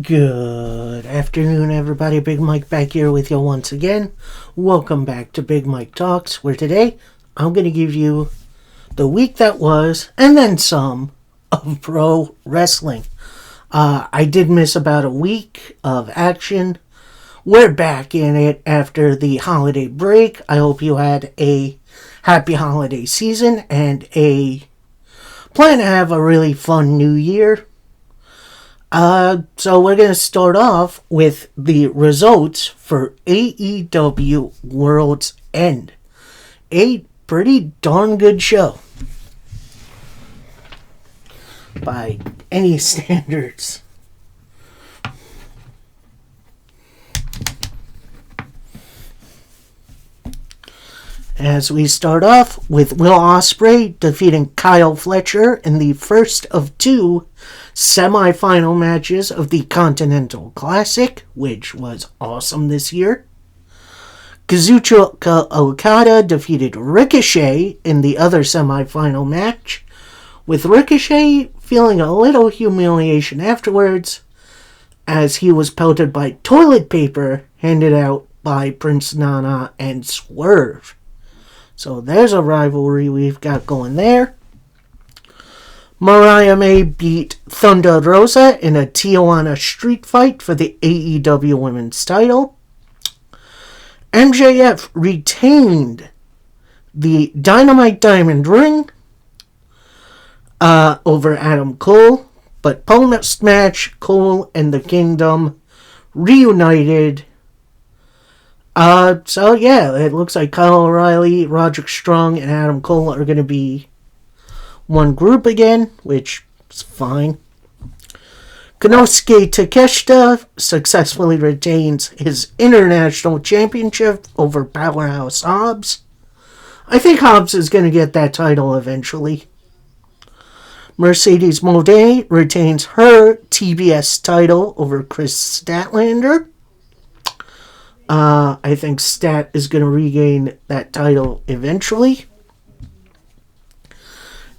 Good afternoon, everybody. Big Mike back here with you once again. Welcome back to Big Mike Talks, where today I'm going to give you the week that was and then some of pro wrestling. I did miss about a week of action. We're back in it after the holiday break. I hope you had a happy holiday season and plan to have a really fun new year. So we're going to start off with the results for AEW World's End. A pretty darn good show. By any standards. As we start off with Will Ospreay defeating Kyle Fletcher in the first of two semi-final matches of the Continental Classic, which was awesome this year. Kazuchika Okada defeated Ricochet in the other semi-final match, with Ricochet feeling a little humiliation afterwards, as he was pelted by toilet paper handed out by Prince Nana and Swerve. So there's a rivalry we've got going there. Mariah May beat Thunder Rosa in a Tijuana street fight for the AEW Women's title. MJF retained the Dynamite Diamond Ring over Adam Cole, but post-match, Cole and the Kingdom reunited. So yeah, it looks like Kyle O'Reilly, Roderick Strong, and Adam Cole are going to be one group again, which is fine. Konosuke Takeshita successfully retains his international championship over Powerhouse Hobbs. I think Hobbs is going to get that title eventually. Mercedes Moné retains her TBS title over Chris Statlander. I think Stat is going to regain that title eventually.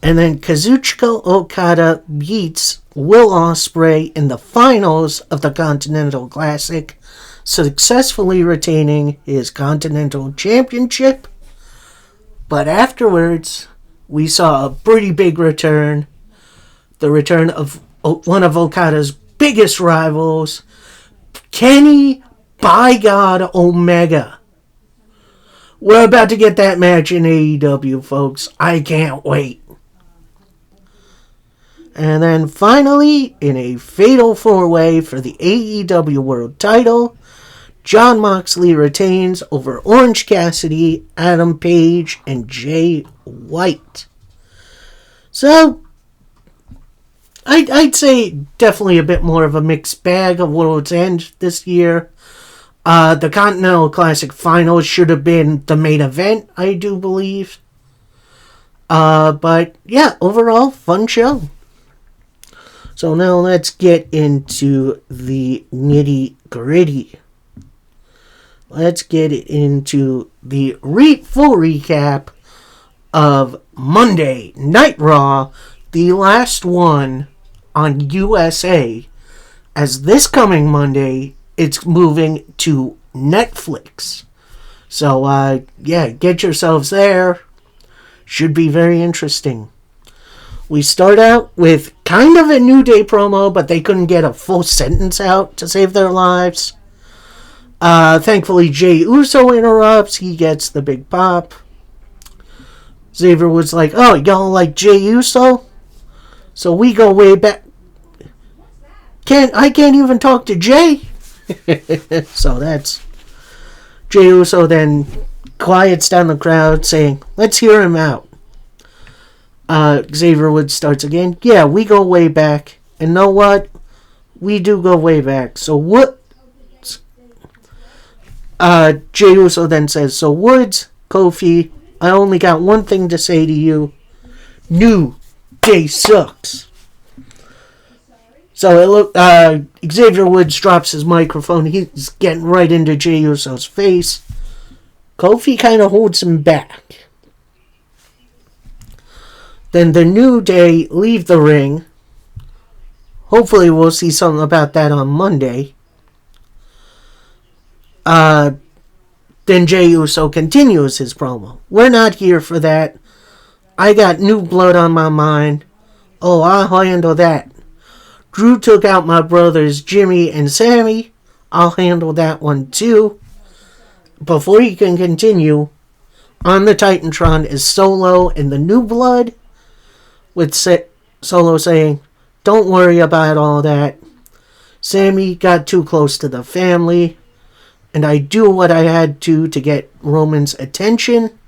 And then Kazuchika Okada beats Will Ospreay in the finals of the Continental Classic, successfully retaining his Continental Championship. But afterwards, we saw a pretty big return. The return of one of Okada's biggest rivals, Kenny by God Omega. We're about to get that match in AEW, folks. I can't wait. And then finally, in a fatal four-way for the AEW World title, Jon Moxley retains over Orange Cassidy, Adam Page, and Jay White. So, I'd say definitely a bit more of a mixed bag of World's End this year. The Continental Classic Finals should have been the main event, I do believe. But yeah, overall, fun show. So now let's get into the nitty gritty. Let's get into the full recap of Monday Night Raw, the last one on USA, as this coming Monday it's moving to Netflix. So, yeah, get yourselves there. Should be very interesting. We start out with kind of a New Day promo, but they couldn't get a full sentence out to save their lives. Thankfully, Jey Uso interrupts. He gets the big pop. Xavier was like, oh, y'all like Jey Uso? So we go way back. I can't even talk to Jay. So that's Jey Uso then quiets down the crowd saying, let's hear him out. Xavier Woods starts again. Yeah, we go way back. And know what? We do go way back. So what? Jey Uso then says, so Woods, Kofi, I only got one thing to say to you. New Day sucks. So Xavier Woods drops his microphone. He's getting right into Jey Uso's face. Kofi kind of holds him back. Then the New Day leave the ring. Hopefully we'll see something about that on Monday. Then Jey Uso continues his promo. We're not here for that. I got new blood on my mind. Oh, I'll handle that. Drew took out my brothers Jimmy and Sammy. I'll handle that one too. Before he can continue, on the Titantron is Solo and the New Blood, with Solo saying, don't worry about all that. Sammy got too close to the family, and I do what I had to get Roman's attention.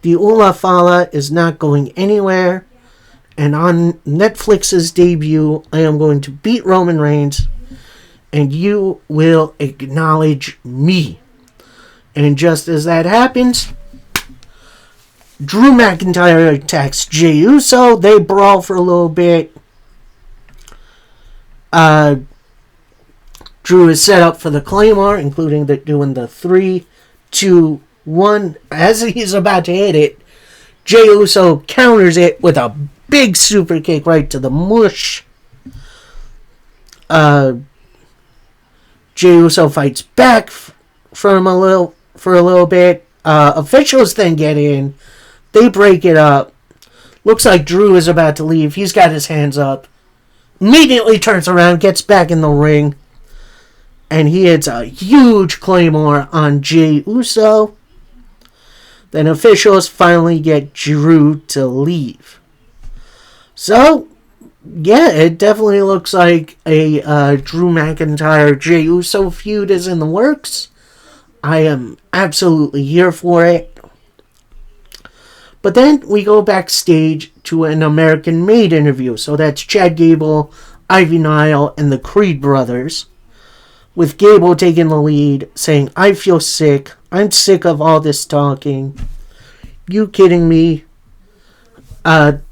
The Ula Fala is not going anywhere, and on Netflix's debut, I am going to beat Roman Reigns, and you will acknowledge me. And just as that happens, Drew McIntyre attacks Jey Uso. They brawl for a little bit. Drew is set up for the Claymore, including doing the 3, 2, 1. As he's about to hit it, Jey Uso counters it with a big super kick right to the mush. Jey Uso fights back for a little bit. Officials then get in. They break it up. Looks like Drew is about to leave. He's got his hands up. Immediately turns around, gets back in the ring, and he hits a huge Claymore on Jey Uso. Then officials finally get Drew to leave. So, yeah, it definitely looks like a Drew McIntyre Jey Uso feud is in the works. I am absolutely here for it. But then we go backstage to an American Made interview. So that's Chad Gable, Ivy Nile, and the Creed brothers. With Gable taking the lead, saying, I feel sick. I'm sick of all this talking. You kidding me?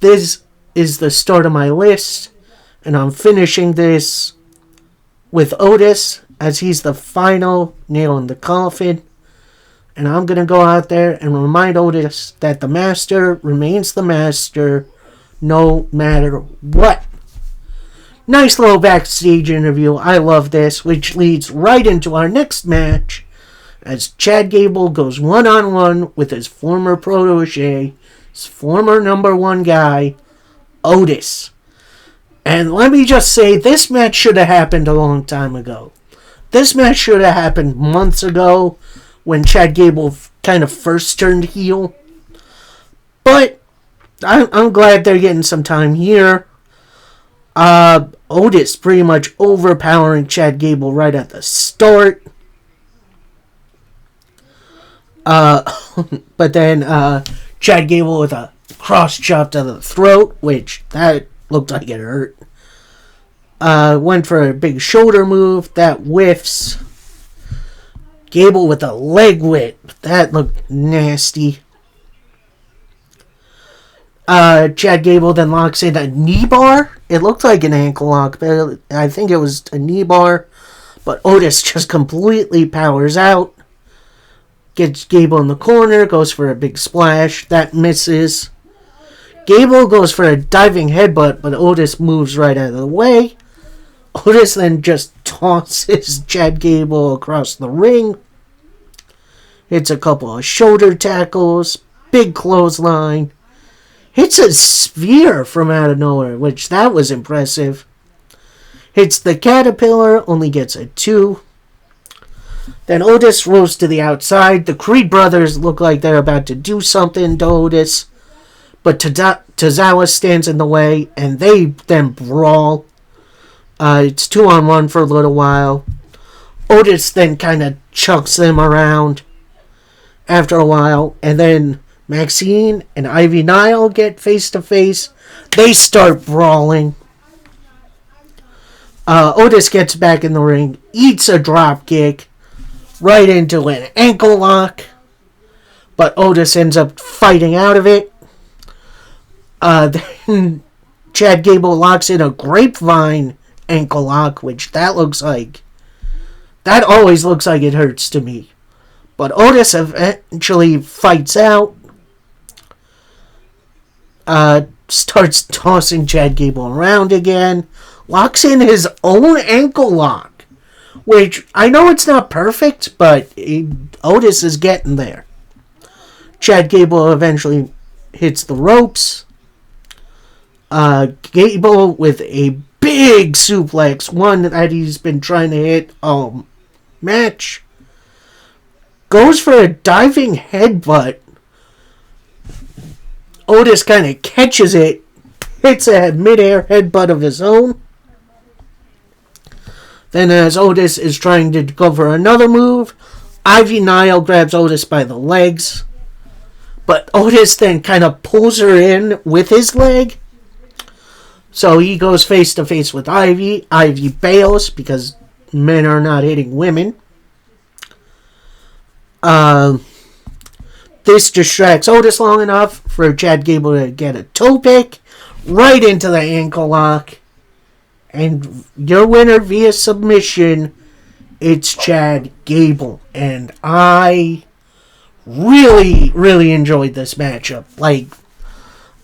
This is the start of my list. And I'm finishing this with Otis, as he's the final nail in the coffin. And I'm going to go out there and remind Otis that the master remains the master no matter what. Nice little backstage interview. I love this, which leads right into our next match, as Chad Gable goes one-on-one with his former protege, his former number one guy, Otis. And let me just say, this match should have happened a long time ago. This match should have happened months ago, when Chad Gable kind of first turned heel. But I'm glad they're getting some time here. Otis pretty much overpowering Chad Gable right at the start. But then Chad Gable with a cross chop to the throat, which that looked like it hurt. Went for a big shoulder move that whiffs. Gable with a leg whip. That looked nasty. Chad Gable then locks in a knee bar. It looked like an ankle lock, but I think it was a knee bar. But Otis just completely powers out. Gets Gable in the corner. Goes for a big splash. That misses. Gable goes for a diving headbutt, but Otis moves right out of the way. Otis then just tosses Chad Gable across the ring. Hits a couple of shoulder tackles. Big clothesline. Hits a spear from out of nowhere, which that was impressive. Hits the caterpillar, only gets a 2. Then Otis rolls to the outside. The Creed brothers look like they're about to do something to Otis. But Tozawa stands in the way, and they then brawl. It's 2-on-1 for a little while. Otis then kind of chucks them around after a while. And then Maxine and Ivy Nile get face to face. They start brawling. Otis gets back in the ring, eats a drop kick right into an ankle lock. But Otis ends up fighting out of it. Then Chad Gable locks in a grapevine ankle lock, which that always looks like it hurts to me. But Otis eventually fights out. starts tossing Chad Gable around again, locks in his own ankle lock, which I know it's not perfect, but Otis is getting there. Chad Gable eventually hits the ropes. Gable with a big suplex, one that he's been trying to hit all match, goes for a diving headbutt. Otis kind of catches it, hits a midair headbutt of his own. Then as Otis is trying to go for another move, Ivy Nile grabs Otis by the legs. But Otis then kind of pulls her in with his leg. So he goes face to face with Ivy. Ivy bails because men are not hitting women. This distracts Otis long enough for Chad Gable to get a toe pick right into the ankle lock. And your winner via submission, it's Chad Gable. And I really, really enjoyed this matchup. Like,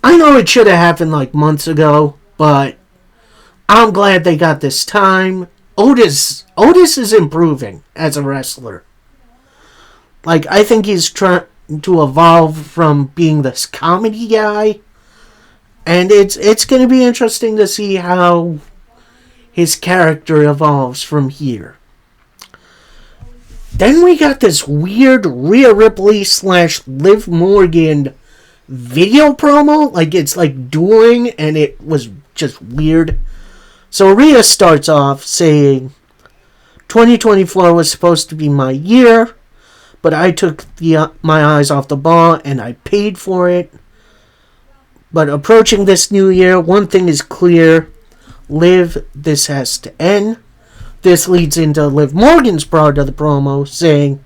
I know it should have happened like months ago, but I'm glad they got this time. Otis is improving as a wrestler. Like, I think he's trying to evolve from being this comedy guy. And it's going to be interesting to see how his character evolves from here. Then we got this weird Rhea Ripley / Liv Morgan video promo. Like, it's like dueling, and it was just weird. So Rhea starts off saying, 2024 was supposed to be my year, but I took my eyes off the ball and I paid for it. But approaching this new year, one thing is clear. Liv, this has to end. This leads into Liv Morgan's part of the promo saying,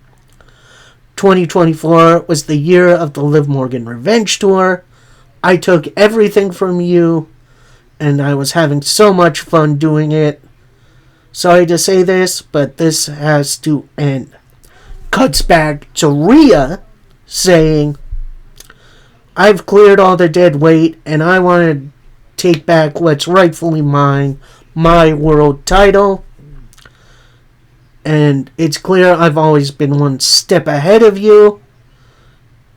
2024 was the year of the Liv Morgan Revenge Tour. I took everything from you, and I was having so much fun doing it. Sorry to say this, but this has to end. Cuts back to Rhea saying, I've cleared all the dead weight, and I want to take back what's rightfully mine, my world title. And it's clear I've always been one step ahead of you.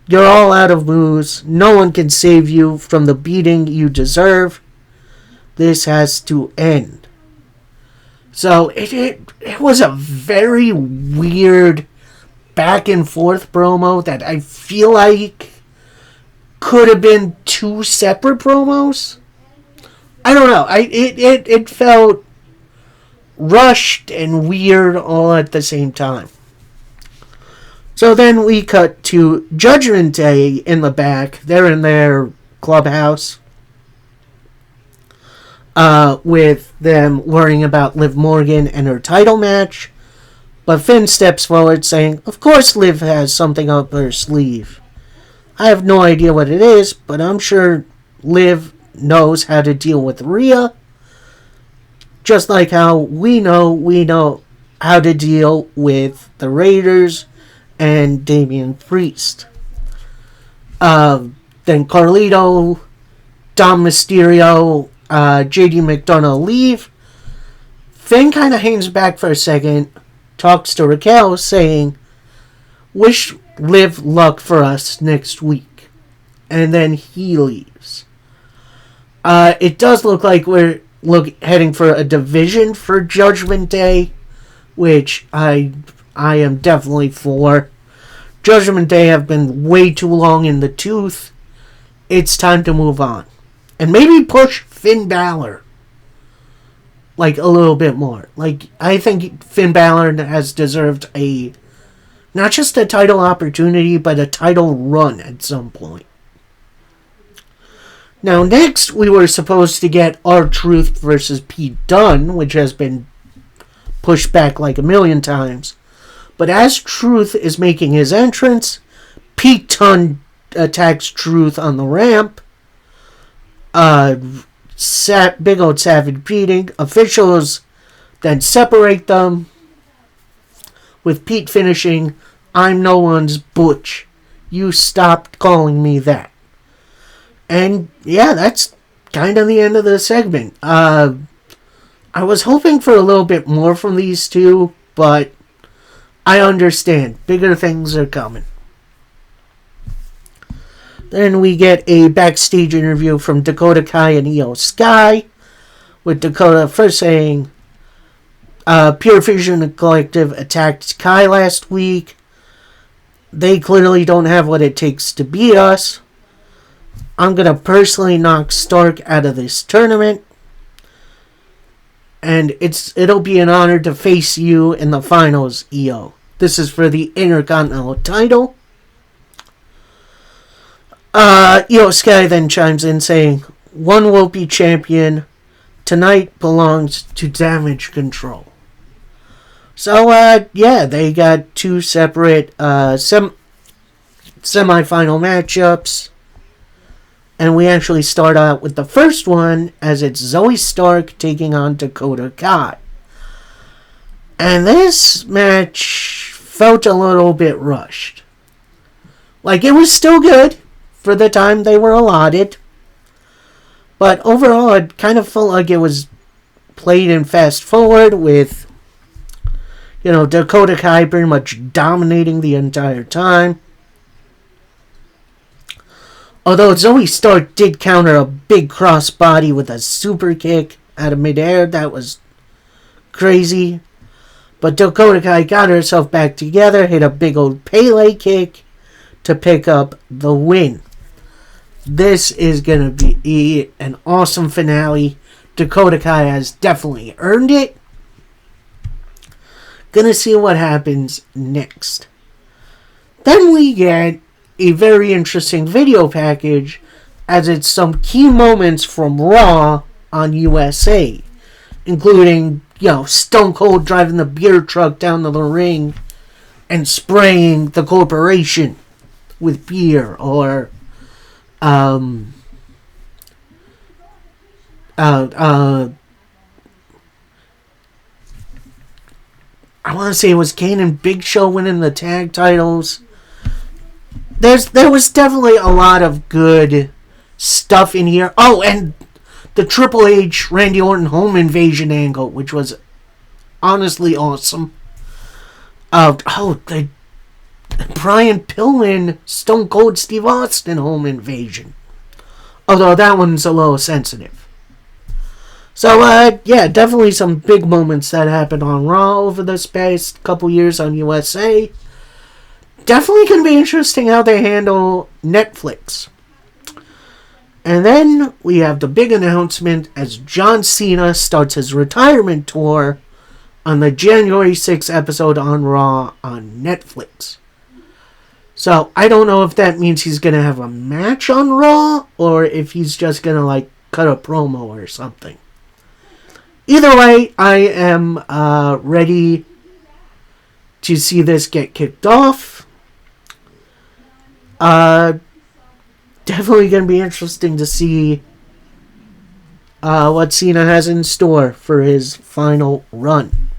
You're all out of moves. No one can save you from the beating you deserve. This has to end. So it was a very weird back and forth promo that I feel like could have been two separate promos. I don't know. It felt rushed and weird all at the same time. So then we cut to Judgment Day in the back. They're in their clubhouse. With them worrying about Liv Morgan and her title match. But Finn steps forward saying, of course Liv has something up her sleeve. I have no idea what it is, but I'm sure Liv knows how to deal with Rhea. Just like how we know how to deal with the Raiders and Damian Priest. Then Carlito, Dom Mysterio, JD McDonough leave. Finn kind of hangs back for a second, talks to Raquel saying, wish Liv luck for us next week. And then he leaves. It does look like we're heading for a division for Judgment Day, which I am definitely for. Judgment Day have been way too long in the tooth. It's time to move on. And maybe push Finn Balor like a little bit more. Like, I think Finn Balor has deserved not just a title opportunity, but a title run at some point. Now, next, we were supposed to get R-Truth versus Pete Dunne, which has been pushed back like a million times. But as Truth is making his entrance, Pete Dunne attacks Truth on the ramp. Big old savage beating. Officials then separate them, with Pete finishing, I'm no one's butch. You stopped calling me that. And yeah, that's kind of the end of the segment. I was hoping for a little bit more from these two, but I understand. Bigger things are coming. Then we get a backstage interview from Dakota Kai and Io Sky, with Dakota first saying, Pure Fusion Collective attacked Kai last week. They clearly don't have what it takes to beat us. I'm going to personally knock Stark out of this tournament. And it'll be an honor to face you in the finals, Io. This is for the Intercontinental title. Io Sky then chimes in saying, one will be champion. Tonight belongs to Damage Control. So, yeah, they got two separate semi-final matchups. And we actually start out with the first one, as it's Zoe Stark taking on Dakota Kai. And this match felt a little bit rushed. Like, it was still good for the time they were allotted. But overall, it kind of felt like it was played in fast forward with, Dakota Kai pretty much dominating the entire time. Although Zoe Stark did counter a big crossbody with a super kick out of midair. That was crazy. But Dakota Kai got herself back together, hit a big old Pele kick to pick up the win. This is going to be an awesome finale. Dakota Kai has definitely earned it. Gonna see what happens next. Then we get a very interesting video package, as it's some key moments from Raw on USA, including, Stone Cold driving the beer truck down to the ring and spraying the corporation with beer, or I want to say it was Kane and Big Show winning the tag titles. There was definitely a lot of good stuff in here. Oh, and the Triple H Randy Orton home invasion angle, which was honestly awesome. The Brian Pillman Stone Cold Steve Austin home invasion. Although that one's a little sensitive. So, yeah, definitely some big moments that happened on Raw over this past couple years on USA. Definitely going to be interesting how they handle Netflix. And then we have the big announcement as John Cena starts his retirement tour on the January 6th episode on Raw on Netflix. So, I don't know if that means he's going to have a match on Raw, or if he's just going to, cut a promo or something. Either way, I am ready to see this get kicked off. Definitely going to be interesting to see what Cena has in store for his final run.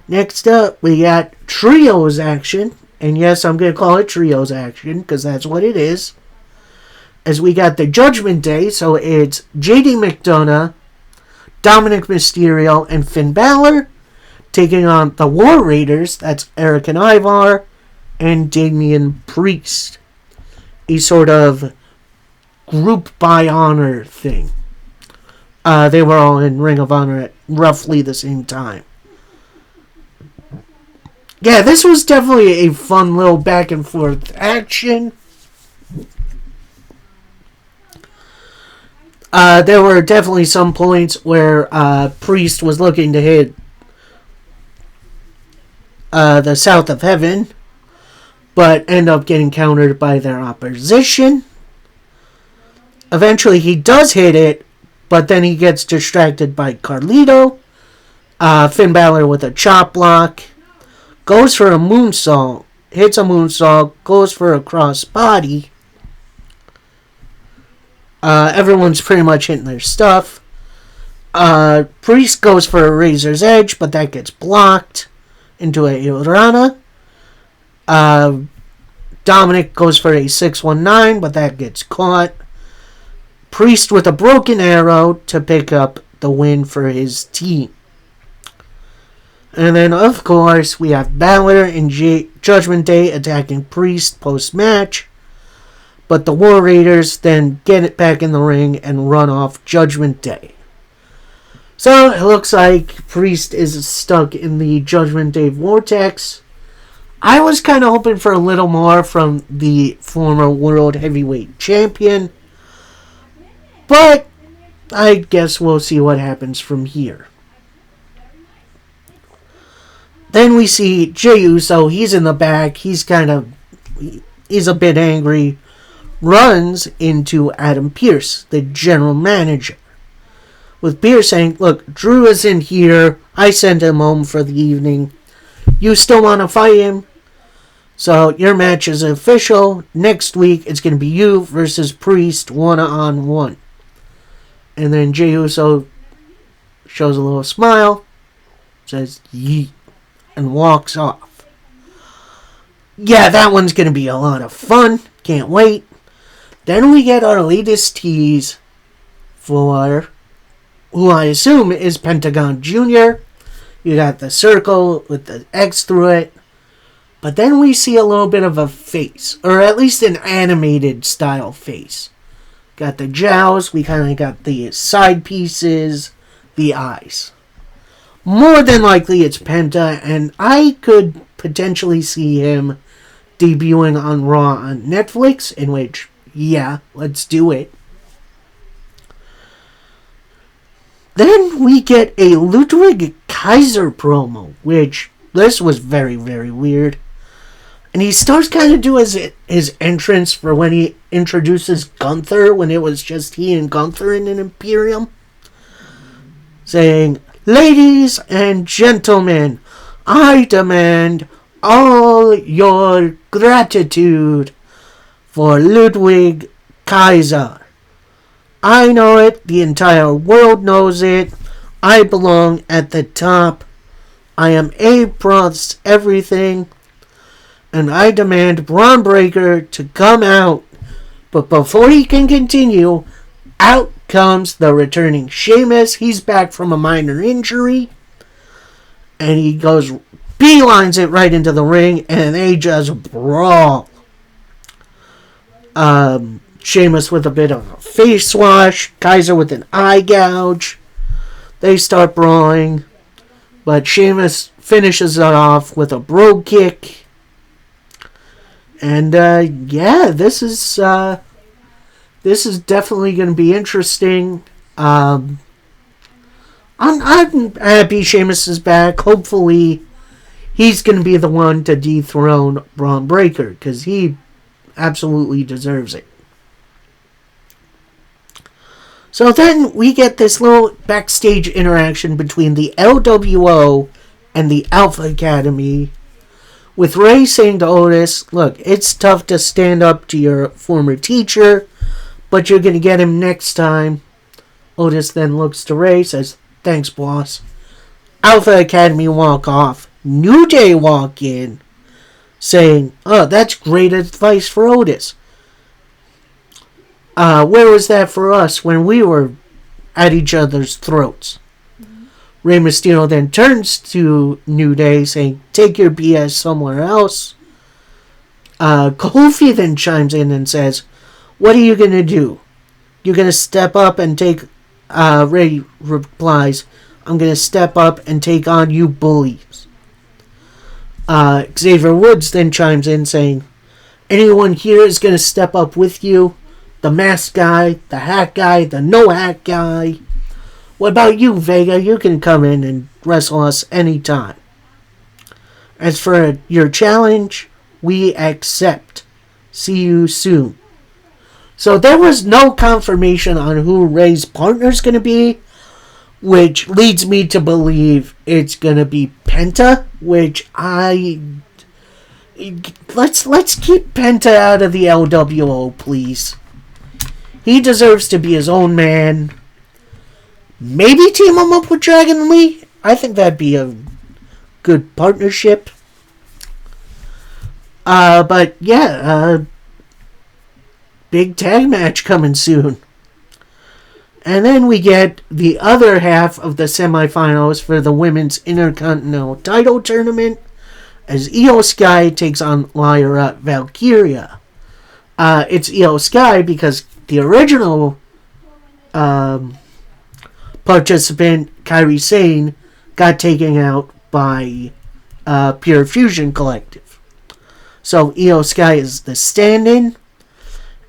Next up, we got Trios action. And yes, I'm going to call it Trios action, because that's what it is. As we got the Judgment Day, so it's JD McDonough, Dominic Mysterio, and Finn Balor taking on the War Raiders. That's Eric and Ivar and Damian Priest. A sort of group by honor thing. They were all in Ring of Honor at roughly the same time. Yeah, this was definitely a fun little back and forth action. There were definitely some points where Priest was looking to hit the South of Heaven, but end up getting countered by their opposition. Eventually he does hit it, but then he gets distracted by Carlito. Finn Balor with a chop block. Goes for a moonsault. Hits a moonsault. Goes for a crossbody. Everyone's pretty much hitting their stuff. Priest goes for a Razor's Edge, but that gets blocked into a Urana. Dominic goes for a 619, but that gets caught. Priest with a broken arrow to pick up the win for his team. And then, of course, we have Balor and Judgment Day attacking Priest post-match. But the War Raiders then get it back in the ring and run off Judgment Day. So, it looks like Priest is stuck in the Judgment Day vortex. I was kind of hoping for a little more from the former World Heavyweight Champion. But I guess we'll see what happens from here. Then we see Jey Uso. He's in the back. He's a bit angry. Runs into Adam Pearce, the general manager. With Pearce saying, look, Drew isn't here. I sent him home for the evening. You still want to fight him? So your match is official. Next week it's going to be you versus Priest one-on-one. And then Jey Uso shows a little smile, says yeet, and walks off. Yeah, that one's going to be a lot of fun. Can't wait. Then we get our latest tease for who I assume is Pentagon Jr. You got the circle with the X through it. But then we see a little bit of a face, or at least an animated style face. Got the jowls, we kind of got the side pieces, the eyes. More than likely it's Penta, and I could potentially see him debuting on Raw on Netflix, in which, yeah, let's do it. Then we get a Ludwig Kaiser promo, which this was very, very weird. And he starts kind of doing his entrance for when he introduces Gunther, when it was just he and Gunther in an Imperium. Saying, ladies and gentlemen, I demand all your gratitude for Ludwig Kaiser. I know it, the entire world knows it. I belong at the top. I am A plus everything. And I demand Braun Breaker to come out. But before he can continue, out comes the returning Sheamus. He's back from a minor injury. And he goes, beelines it right into the ring. And they just brawl. Sheamus with a bit of a face wash. Kaiser with an eye gouge. They start brawling. But Sheamus finishes it off with a brogue kick. And, yeah, this is definitely going to be interesting. I'm happy Sheamus is back. Hopefully, he's going to be the one to dethrone Braun Breaker, because he absolutely deserves it. So then we get this little backstage interaction between the LWO and the Alpha Academy, with Ray saying to Otis, look, it's tough to stand up to your former teacher, but you're going to get him next time. Otis then looks to Ray, says, thanks, boss. Alpha Academy walk off. New Day walk in, saying, oh, that's great advice for Otis. Where was that for us when we were at each other's throats? Rey Mysterio then turns to New Day, saying, take your BS somewhere else. Kofi then chimes in and says, what are you going to do? You're going to step up and take... Rey replies, I'm going to step up and take on you bullies. Xavier Woods then chimes in, saying, anyone here is going to step up with you? The mask guy, the hat guy, the no hat guy. What about you, Vega? You can come in and wrestle us anytime. As for your challenge, we accept. See you soon. So there was no confirmation on who Ray's partner's going to be, which leads me to believe it's going to be Penta, which let's keep Penta out of the LWO, please. He deserves to be his own man. Maybe team him up with Dragon Lee. I think that'd be a good partnership. But yeah, big tag match coming soon. And then we get the other half of the semifinals for the Women's Intercontinental Title Tournament as Io Sky takes on Lyra Valkyria. It's Io Sky because the original participant, Kairi Sane, got taken out by Pure Fusion Collective. So Io Sky is the stand-in.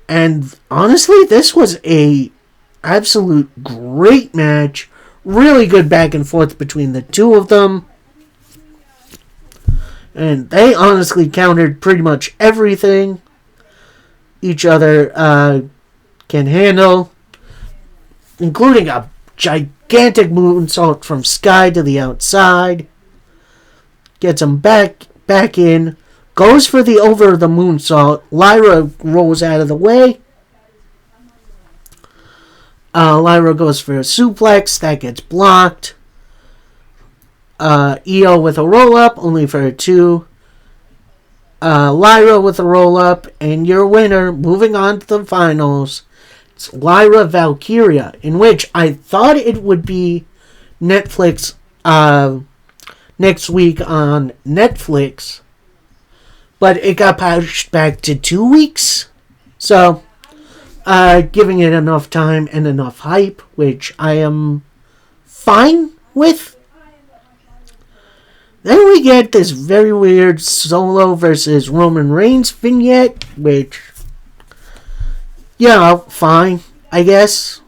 And honestly, this was a absolute great match. Really good back and forth between the two of them. And they honestly countered pretty much everything each other can handle, including a gigantic moonsault from Sky to the outside. Gets him back in. Goes for the over the moonsault. Lyra rolls out of the way. Lyra goes for a suplex. That gets blocked. Io with a roll-up, only for a 2. Lyra with a roll-up, and your winner, moving on to the finals, it's Lyra Valkyria, in which I thought it would be Netflix next week on Netflix, but it got pushed back to 2 weeks. So, giving it enough time and enough hype, which I am fine with. Then we get this very weird Solo versus Roman Reigns vignette, which, fine, I guess.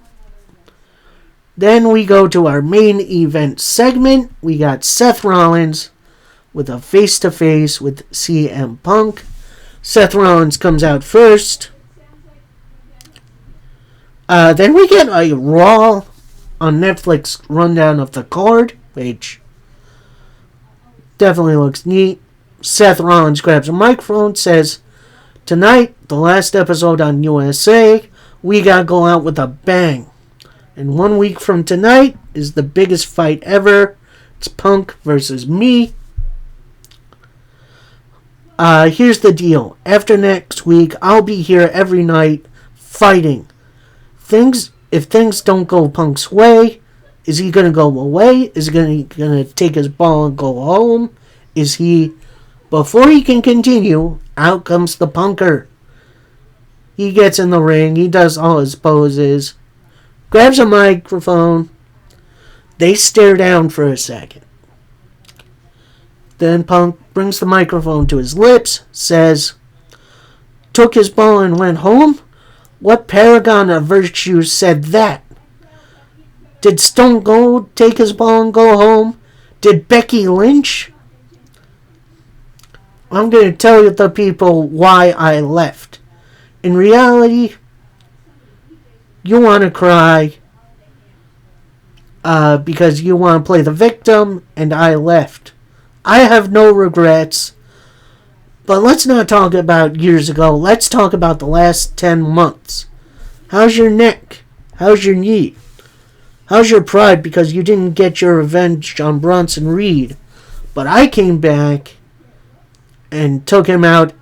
Then we go to our main event segment. We got Seth Rollins with a face-to-face with CM Punk. Seth Rollins comes out first. Then we get a Raw on Netflix rundown of the card, which definitely looks neat. Seth Rollins grabs a microphone, says, "Tonight, the last episode on USA, we gotta go out with a bang. And 1 week from tonight is the biggest fight ever. It's Punk versus me. Here's the deal. After next week, I'll be here every night fighting. If things don't go Punk's way, is he going to go away? Is he going to take his ball and go home? Is he..." Before he can continue, out comes the Punker. He gets in the ring. He does all his poses. Grabs a microphone. They stare down for a second. Then Punk brings the microphone to his lips, says, "Took his ball and went home? What paragon of virtue said that? Did Stone Cold take his ball and go home? Did Becky Lynch? I'm going to tell you the people why I left. In reality, you want to cry because you want to play the victim, and I left. I have no regrets. But let's not talk about years ago. Let's talk about the last 10 months. How's your neck? How's your knee? How's your pride because you didn't get your revenge on Bronson Reed? But I came back and took out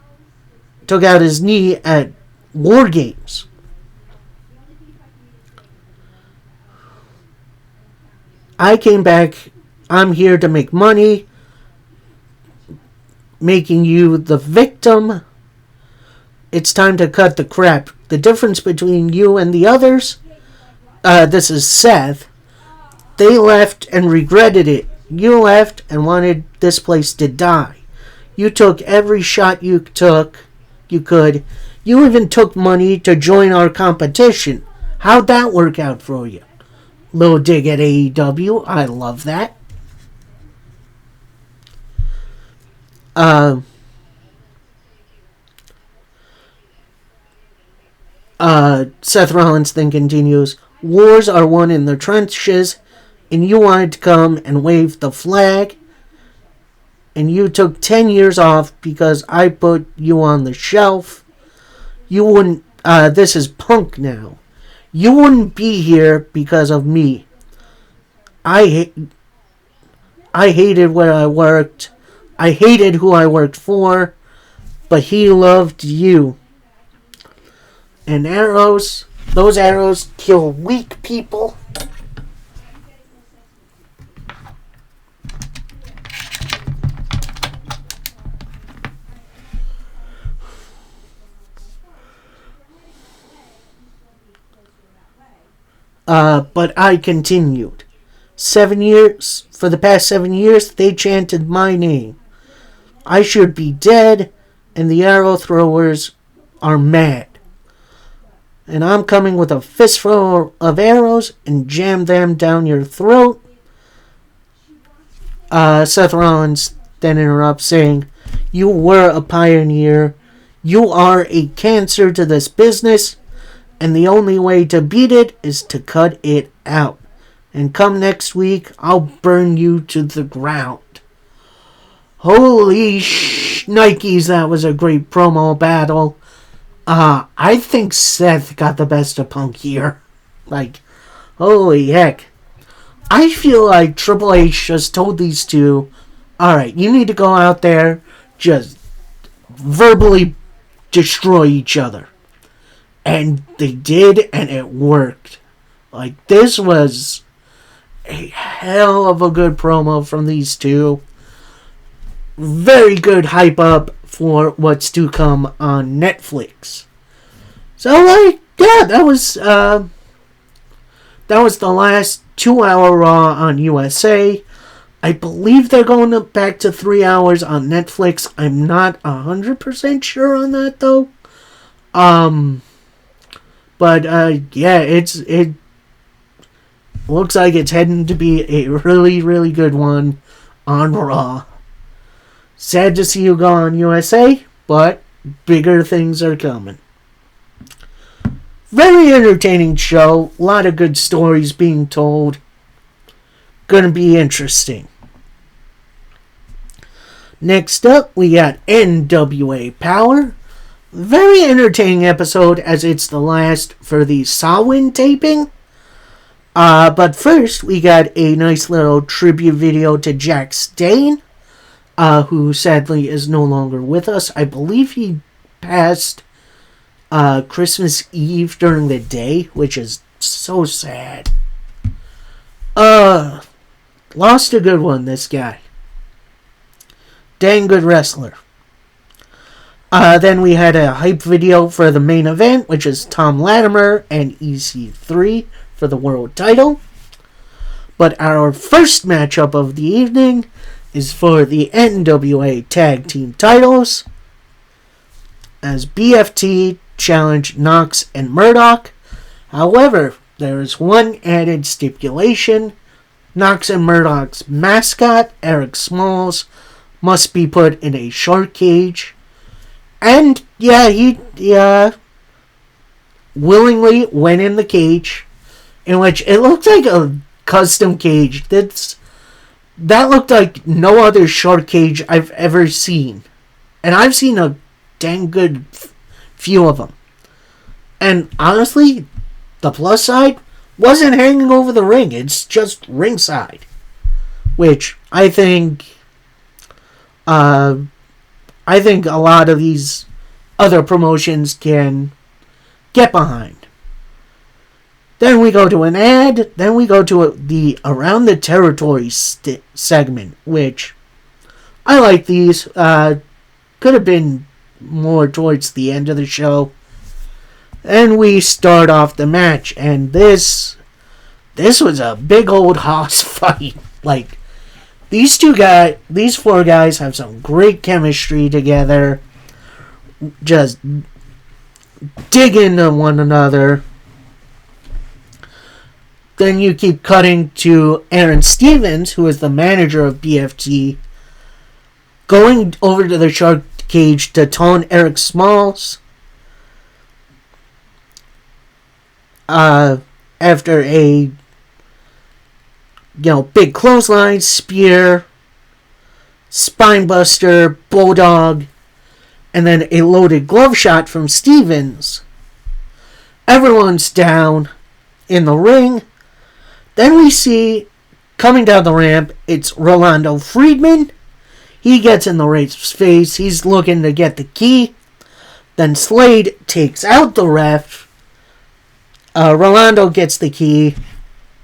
his knee at War Games. I came back. I'm here to make money, making you the victim. It's time to cut the crap. The difference between you and the others, this is Seth, they left and regretted it. You left and wanted this place to die. You took every shot you could. You even took money to join our competition. How'd that work out for you? Little dig at AEW. I love that. Seth Rollins then continues, "Wars are won in the trenches, and you wanted to come and wave the flag, and you took 10 years off because I put you on the shelf. You wouldn't, this is Punk now. You wouldn't be here because of me. I hated where I worked. I hated who I worked for, but he loved you." And arrows Those arrows kill weak people. But I continued. 7 years, for the past 7 years, they chanted my name. I should be dead, and the arrow throwers are mad. And I'm coming with a fistful of arrows and jam them down your throat. Seth Rollins then interrupts, saying, "You were a pioneer. You are a cancer to this business, and the only way to beat it is to cut it out. And come next week, I'll burn you to the ground." Holy Nikes, that was a great promo battle. I think Seth got the best of Punk here. Like, holy heck. I feel like Triple H just told these two, alright, you need to go out there, just verbally destroy each other. And they did, and it worked. Like, this was a hell of a good promo from these two. Very good hype up for what's to come on Netflix. So, like, yeah, that was the last 2-hour Raw on USA. I believe they're going back to 3 hours on Netflix. I'm not 100% sure on that, though. But yeah, it looks like it's heading to be a really, really good one on Raw. Sad to see you go on USA, but bigger things are coming. Very entertaining show. A lot of good stories being told. Gonna be interesting. Next up, we got NWA Power. Very entertaining episode, as it's the last for the Samhain taping. But first, we got a nice little tribute video to Jack Stane, who sadly is no longer with us. I believe he passed Christmas Eve during the day, which is so sad. Lost a good one, this guy. Dang good wrestler. Then we had a hype video for the main event, which is Tom Latimer and EC3 for the world title. But our first matchup of the evening is for the NWA Tag Team titles, as BFT challenge Knox and Murdoch. However, there is one added stipulation. Knox and Murdoch's mascot, Eric Smalls, must be put in a shark cage. And yeah, he willingly went in the cage, in which it looked like a custom cage. That looked like no other shark cage I've ever seen. And I've seen a dang good few of them. And honestly, the plus side wasn't hanging over the ring. It's just ringside. Which I think a lot of these other promotions can get behind. Then we go to an ad. Then we go to the Around the Territory segment, which I like these. Could have been more towards the end of the show. And we start off the match, and this was a big old hoss fight. Like, these four guys have some great chemistry together. Just dig into one another. Then you keep cutting to Aaron Stevens, who is the manager of BFT, going over to the shark cage to taunt Eric Smalls. After a big clothesline, spear, spinebuster, bulldog, and then a loaded glove shot from Stevens. Everyone's down in the ring. Then we see, coming down the ramp, it's Rolando Friedman. He gets in the ref's face. He's looking to get the key. Then Slade takes out the ref. Rolando gets the key,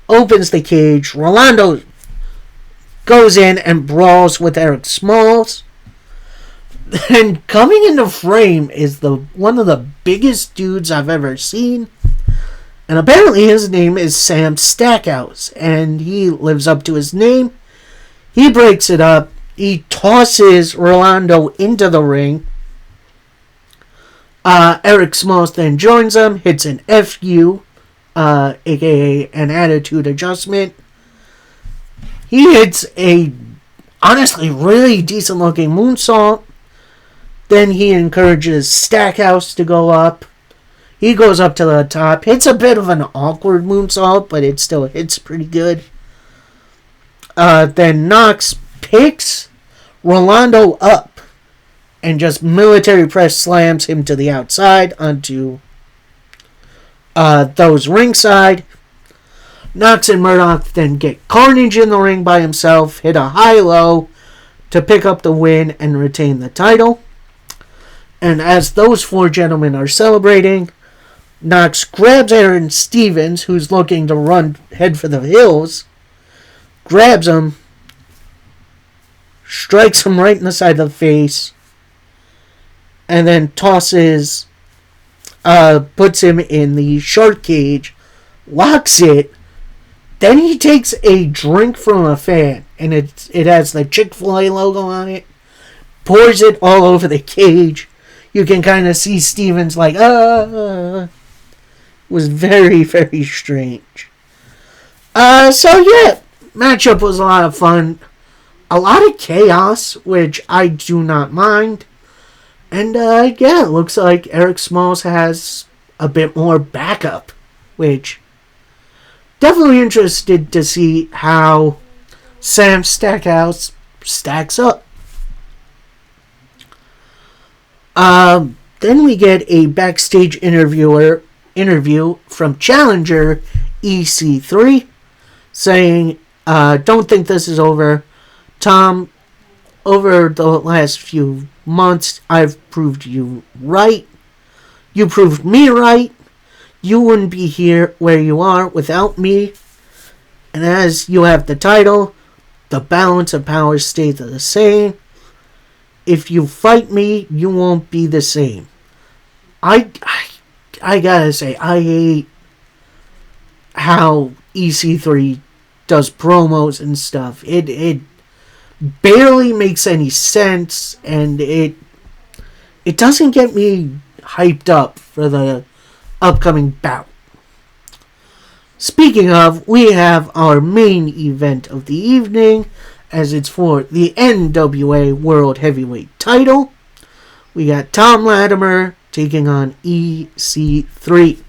opens the cage. Rolando goes in and brawls with Eric Smalls. And coming into frame is one of the biggest dudes I've ever seen. And apparently his name is Sam Stackhouse. And he lives up to his name. He breaks it up. He tosses Rolando into the ring. Eric Smalls then joins him. Hits an FU. A.k.a. an attitude adjustment. He hits a, honestly, really decent looking moonsault. Then he encourages Stackhouse to go up. He goes up to the top. Hits a bit of an awkward moonsault, but it still hits pretty good. Then Knox picks Rolando up and just military press slams him to the outside onto those ringside. Knox and Murdoch then get Carnage in the ring by himself, hit a high-low to pick up the win and retain the title. And as those four gentlemen are celebrating, Knox grabs Aaron Stevens, who's looking to head for the hills, grabs him, strikes him right in the side of the face, and then puts him in the shark cage, locks it. Then he takes a drink from a fan, and it has the Chick-fil-A logo on it, pours it all over the cage. You can kind of see Stevens like, It was very, very strange. So yeah, matchup was a lot of fun. A lot of chaos, which I do not mind. And yeah, it looks like Eric Smalls has a bit more backup, which definitely interested to see how Sam Stackhouse stacks up. Then we get a backstage interview from challenger EC3 saying, don't think this is over. Tom, over the last few months, I've proved you right. You proved me right. You wouldn't be here where you are without me. And as you have the title, the balance of power stays the same. If you fight me, you won't be the same. I gotta say, I hate how EC3 does promos and stuff. It barely makes any sense, and it doesn't get me hyped up for the upcoming bout. Speaking of, we have our main event of the evening, as it's for the NWA World Heavyweight title. We got Tom Latimer taking on EC3.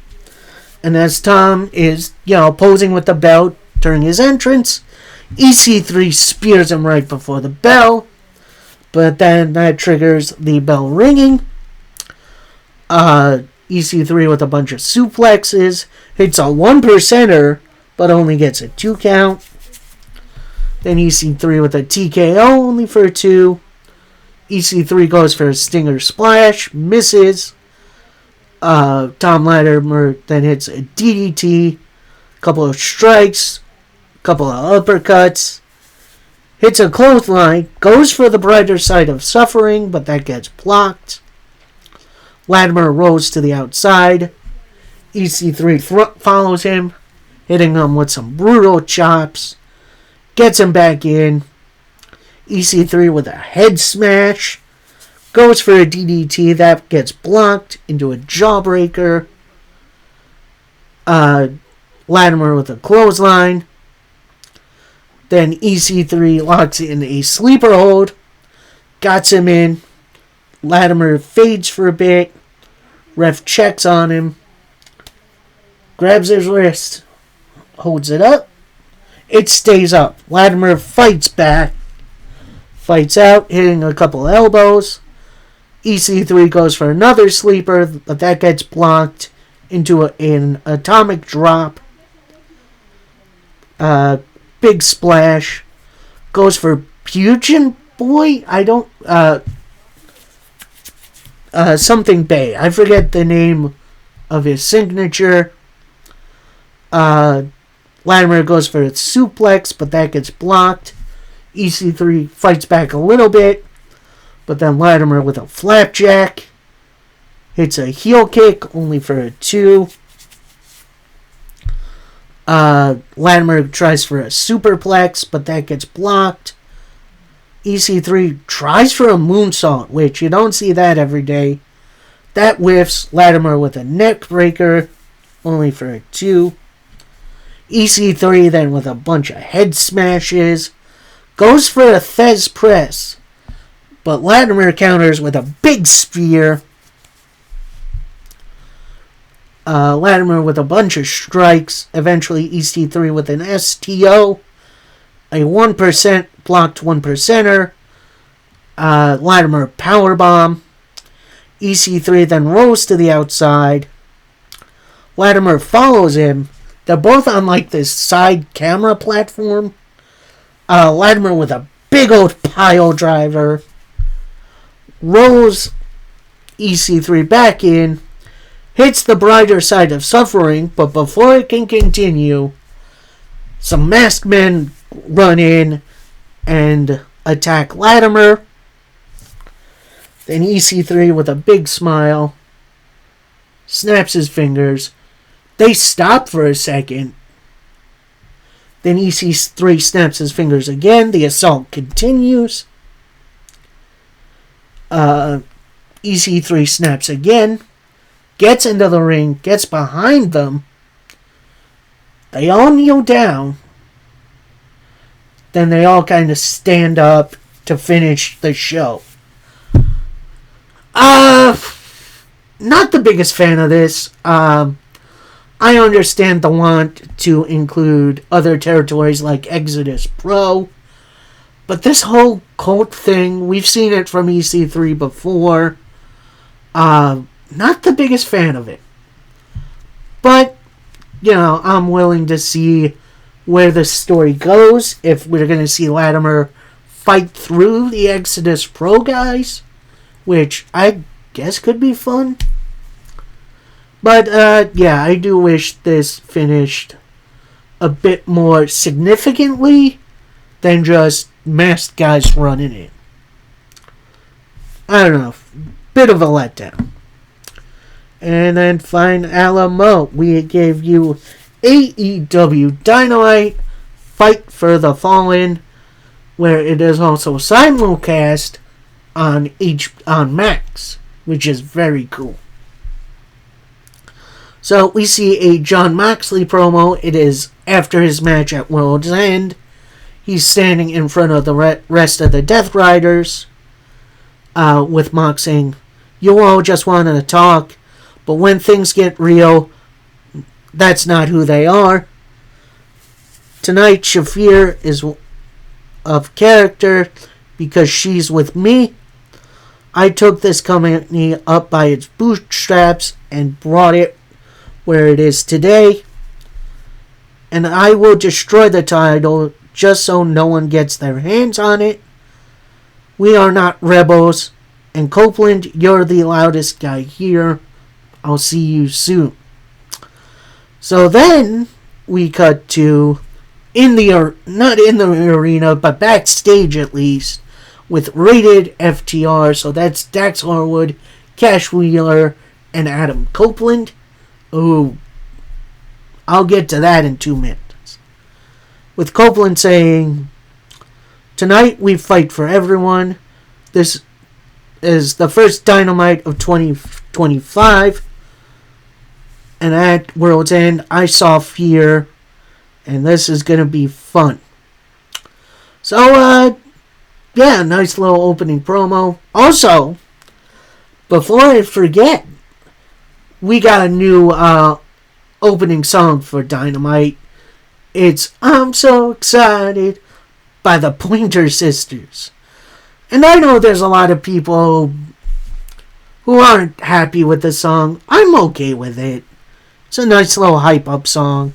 And as Tom is, posing with the belt during his entrance, EC3 spears him right before the bell. But then that triggers the bell ringing. EC3 with a bunch of suplexes. Hits a 1%er, but only gets a 2 count. Then EC3 with a TKO, only for a 2. EC3 goes for a Stinger Splash, misses. Tom Latimer then hits a DDT, a couple of strikes, a couple of uppercuts, hits a clothesline, goes for the brighter side of suffering, but that gets blocked. Latimer rolls to the outside. EC3 follows him, hitting him with some brutal chops. Gets him back in. EC3 with a head smash. Goes for a DDT. That gets blocked into a jawbreaker. Latimer with a clothesline. Then EC3 locks in a sleeper hold. Got him in. Latimer fades for a bit. Ref checks on him. Grabs his wrist. Holds it up. It stays up. Latimer fights back. Fights out, hitting a couple elbows. EC3 goes for another sleeper, but that gets blocked into an atomic drop. Big splash. Goes for Puget Boy? Something Bay. I forget the name of his signature. Latimer goes for a suplex, but that gets blocked. EC3 fights back a little bit, but then Latimer with a flapjack hits a heel kick, only for a 2. Latimer tries for a superplex, but that gets blocked. EC3 tries for a moonsault, which you don't see that every day. That whiffs. Latimer with a neck breaker, only for a 2. EC3 then with a bunch of head smashes. Goes for a Thez press, but Latimer counters with a big spear. Latimer with a bunch of strikes. Eventually EC3 with an STO. A 1% blocked 1%er. Latimer powerbomb. EC3 then rolls to the outside. Latimer follows him. They're both on like this side camera platform. Latimer with a big old pile driver. Rolls EC3 back in. Hits the brighter side of suffering, but before it can continue, some masked men run in and attack Latimer. Then EC3 with a big smile snaps his fingers. They stop for a second. Then EC3 snaps his fingers again. The assault continues. EC3 snaps again. Gets into the ring. Gets behind them. They all kneel down. Then they all kind of stand up to finish the show. Not the biggest fan of this. I understand the want to include other territories like Exodus Pro. But this whole cult thing, we've seen it from EC3 before. Not the biggest fan of it. But, you know, I'm willing to see where the story goes. If we're going to see Latimer fight through the Exodus Pro guys, which I guess could be fun. But, yeah, I do wish this finished a bit more significantly than just masked guys running in. I don't know. Bit of a letdown. And then Fine Alamo, we gave you AEW Dynamite Fight for the Fallen, where it is also simulcast on Max, which is very cool. So we see a Jon Moxley promo. It is after his match at World's End. He's standing in front of the rest of the Death Riders, with Mox saying, "You all just wanted to talk, but when things get real, that's not who they are. Tonight, Shafir is of character because she's with me. I took this company up by its bootstraps and brought it where it is today. And I will destroy the title just so no one gets their hands on it. We are not rebels. And Copeland, you're the loudest guy here. I'll see you soon." So then we cut to not in the arena, but backstage at least, with Rated FTR. So that's Dax Harwood, Cash Wheeler, and Adam Copeland. Ooh, I'll get to that in 2 minutes. With Copeland saying, "Tonight we fight for everyone. This is the first Dynamite of 2025. And at World's End, I saw fear. And this is going to be fun." So, yeah, nice little opening promo. Also, before I forget, we got a new opening song for Dynamite. It's "I'm So Excited" by the Pointer Sisters. And I know there's a lot of people who aren't happy with the song. I'm okay with it. It's a nice little hype-up song.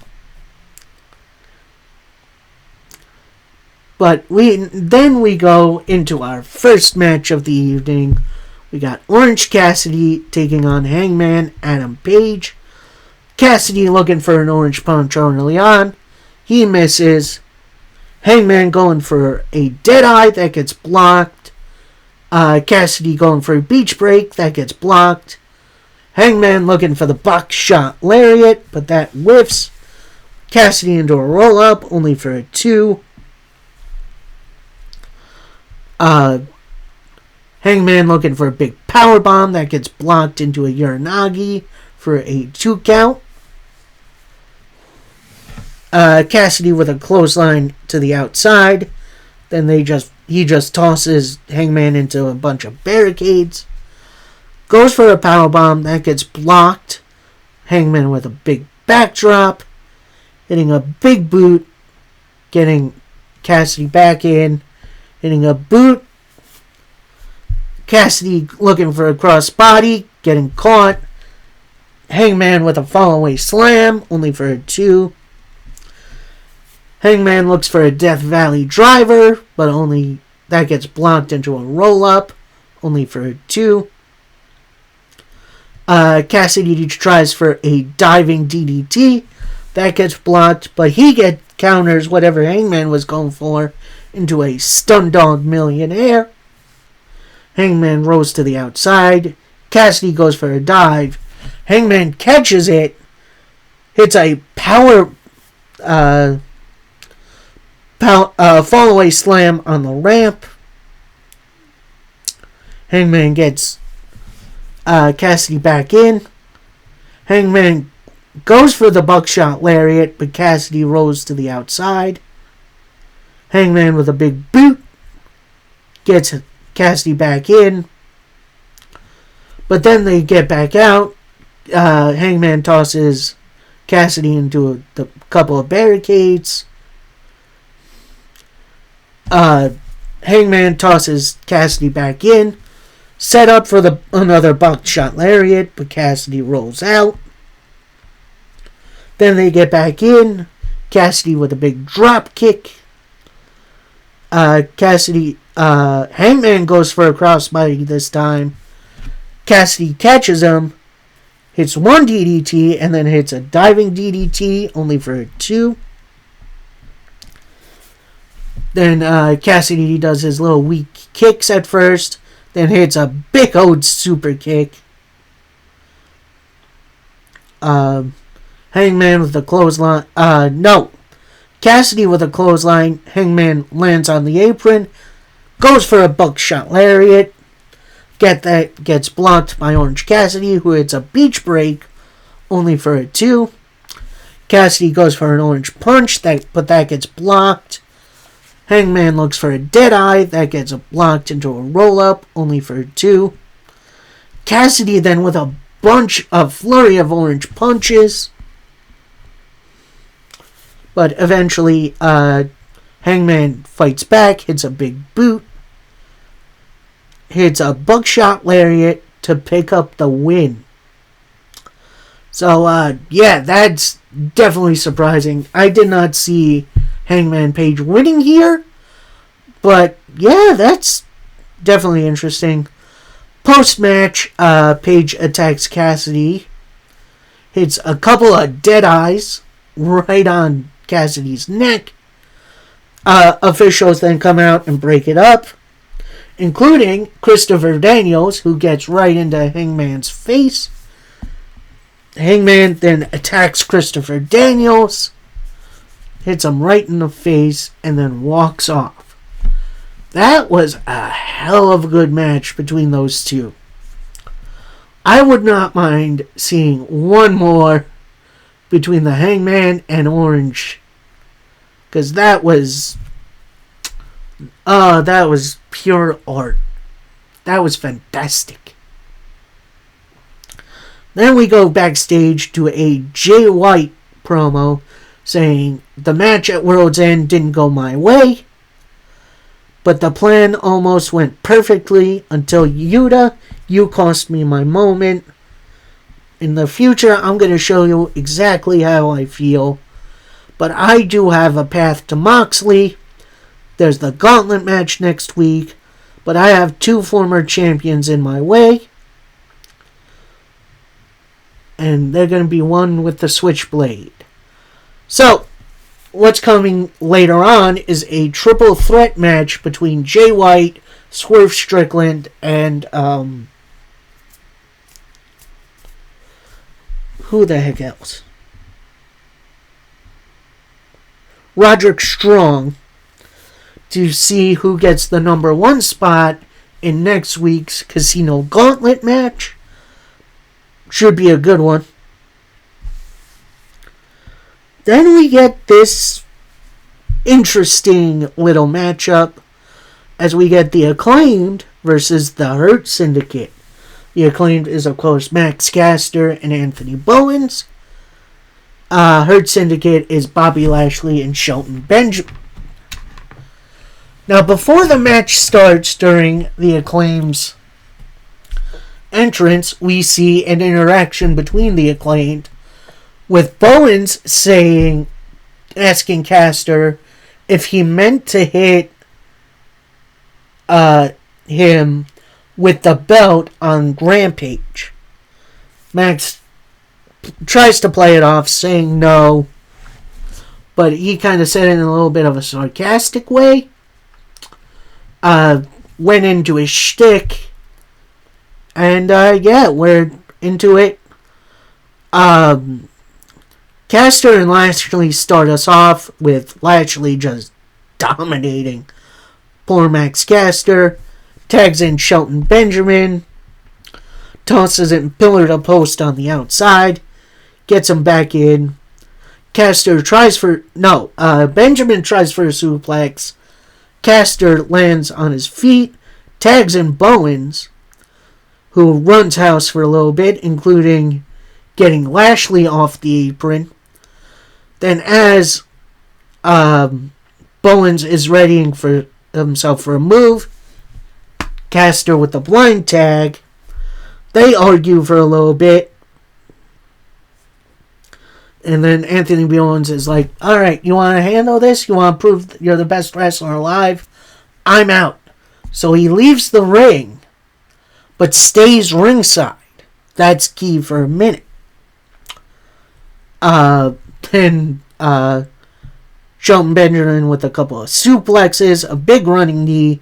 But then we go into our first match of the evening. We got Orange Cassidy taking on Hangman Adam Page. Cassidy looking for an orange punch early on. He misses. Hangman going for a Deadeye that gets blocked. Cassidy going for a beach break that gets blocked. Hangman looking for the buckshot lariat, but that whiffs. Cassidy into a roll-up, only for a 2. Hangman looking for a big power bomb that gets blocked into a Uranagi for a 2 count. Cassidy with a clothesline to the outside. Then he just tosses Hangman into a bunch of barricades. Goes for a powerbomb that gets blocked. Hangman with a big backdrop. Hitting a big boot. Getting Cassidy back in. Hitting a boot. Cassidy looking for a crossbody. Getting caught. Hangman with a fallaway slam. Only for a 2. Hangman looks for a Death Valley driver. But only that gets blocked into a roll-up. Only for a 2. Cassidy tries for a diving DDT. That gets blocked, but he counters whatever Hangman was going for into a Stun Dog Millionaire. Hangman rolls to the outside. Cassidy goes for a dive. Hangman catches it. Hits a fall-away slam on the ramp. Hangman gets Cassidy back in. Hangman goes for the buckshot lariat, but Cassidy rolls to the outside. Hangman with a big boot gets Cassidy back in. But then they get back out. Hangman tosses Cassidy into a couple of barricades. Hangman tosses Cassidy back in. Set up for another buckshot lariat, but Cassidy rolls out. Then they get back in. Cassidy with a big drop kick. Hangman goes for a crossbody this time. Cassidy catches him. Hits one DDT and then hits a diving DDT, only for a 2. Then Cassidy does his little weak kicks at first. Then hits a big old super kick. Hangman with the clothesline. Cassidy with a clothesline. Hangman lands on the apron. Goes for a buckshot lariat. Gets blocked by Orange Cassidy, who hits a beach break. Only for a 2. Cassidy goes for an orange punch, but that gets blocked. Hangman looks for a Deadeye. That gets blocked into a roll-up, only for a 2. Cassidy then with a flurry of orange punches. But eventually, Hangman fights back, hits a big boot. Hits a buckshot lariat to pick up the win. So, that's definitely surprising. I did not see Hangman Page winning here. But, yeah, that's definitely interesting. Post-match, Page attacks Cassidy. Hits a couple of Deadeyes right on Cassidy's neck. Officials then come out and break it up, including Christopher Daniels, who gets right into Hangman's face. Hangman then attacks Christopher Daniels, hits him right in the face, and then walks off. That was a hell of a good match between those two. I would not mind seeing one more between the Hangman and Orange, because that was pure art. That was fantastic. Then we go backstage to a Jay White promo saying the match at World's End didn't go my way, but the plan almost went perfectly until Yuta, you cost me my moment. In the future, I'm going to show you exactly how I feel. But I do have a path to Moxley. There's the gauntlet match next week. But I have 2 former champions in my way. and they're going to be one with the Switchblade. So, what's coming later on is a triple threat match between Jay White, Swerve Strickland, and who the heck else? Roderick Strong, to see who gets the number 1 spot in next week's Casino Gauntlet match. Should be a good one. Then we get this interesting little matchup as we get the Acclaimed versus the Hurt Syndicate. The Acclaimed is, of course, Max Caster and Anthony Bowens. Hurt Syndicate is Bobby Lashley and Shelton Benjamin. Now, before the match starts during the Acclaimed's entrance, we see an interaction between the Acclaimed, with Bowens asking Caster if he meant to hit him with the belt on Rampage. Max tries to play it off, saying no, but he kind of said it in a little bit of a sarcastic way. Went into his shtick, and we're into it. Caster and Lashley start us off with Lashley just dominating poor Max Caster, tags in Shelton Benjamin, tosses him pillar to post on the outside, gets him back in. Benjamin tries for a suplex. Caster lands on his feet, tags in Bowens, who runs house for a little bit, including getting Lashley off the apron. Then as Bowens is readying for himself for a move, Caster with the blind tag. They argue for a little bit. And then Anthony Bowens is like, alright, you want to handle this? You want to prove that you're the best wrestler alive? I'm out. So he leaves the ring, but stays ringside. That's key for a minute. Then Shelton Benjamin with a couple of suplexes, a big running knee,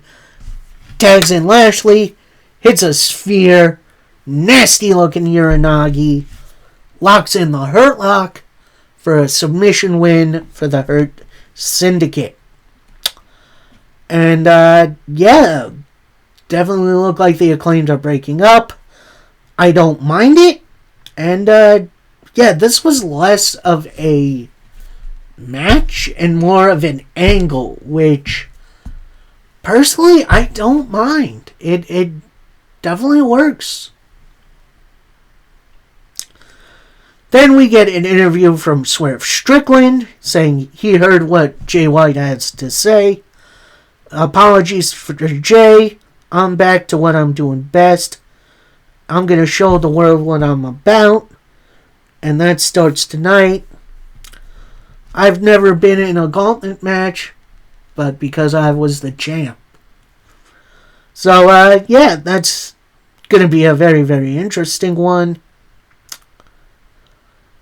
tags in Lashley, hits a spear, nasty looking Uranagi, locks in the Hurt Lock for a submission win for the Hurt Syndicate. And definitely look like the Acclaimed are breaking up. I don't mind it. And this was less of a match and more of an angle, which personally I don't mind. It definitely works. Then we get an interview from Swerve Strickland saying he heard what Jay White has to say. Apologies for Jay. I'm back to what I'm doing best. I'm going to show the world what I'm about. And that starts tonight. I've never been in a gauntlet match, but because I was the champ. So, that's going to be a very, very interesting one.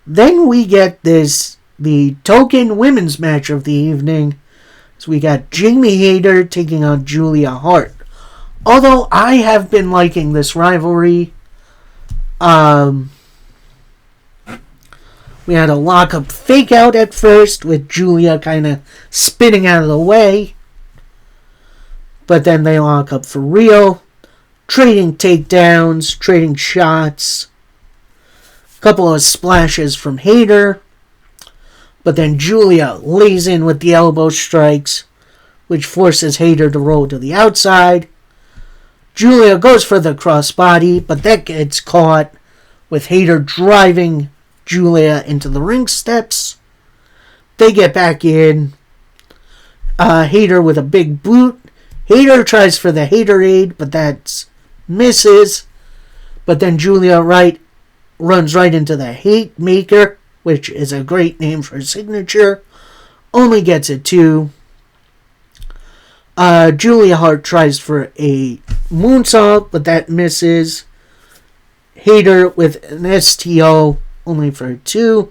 Then we get the token women's match of the evening. So we got Jamie Hayter taking on Julia Hart. Although I have been liking this rivalry. We had a lock-up fake-out at first with Julia kind of spinning out of the way. But then they lock up for real. Trading takedowns, trading shots. A couple of splashes from Hayter. But then Julia lays in with the elbow strikes, which forces Hayter to roll to the outside. Julia goes for the crossbody, but that gets caught with Hayter driving Julia into the ring steps. They get back in. Hayter with a big boot. Hayter tries for the Haterade, but that misses. But then Julia runs right into the Hate Maker, which is a great name for a signature. Only gets it 2. Julia Hart tries for a moonsault, but that misses. Hayter with an STO only for 2.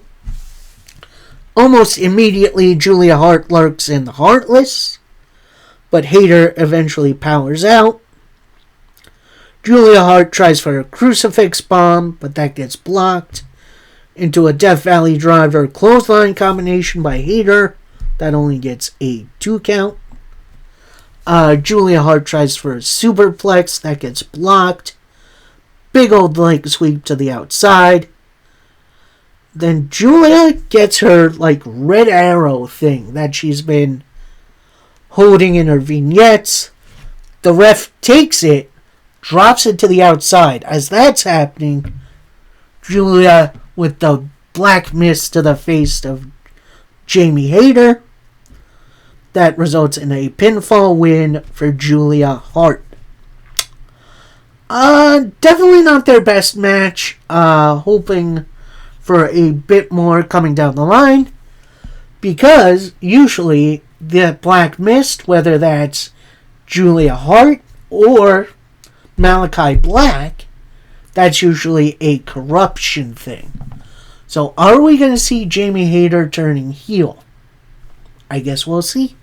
Almost immediately, Julia Hart lurks in the Heartless, but Hayter eventually powers out. Julia Hart tries for a crucifix bomb, but that gets blocked into a Death Valley Driver clothesline combination by Hayter. That only gets a 2 count. Julia Hart tries for a superplex. That gets blocked. Big old leg sweep to the outside. Then Julia gets her, red arrow thing that she's been holding in her vignettes. The ref takes it, drops it to the outside. As that's happening, Julia with the black mist to the face of Jamie Hayter. That results in a pinfall win for Julia Hart. Definitely not their best match. Hoping for a bit more coming down the line. Because usually the Black Mist, whether that's Julia Hart or Malachi Black, that's usually a corruption thing. So are we going to see Jamie Hayter turning heel? I guess we'll see.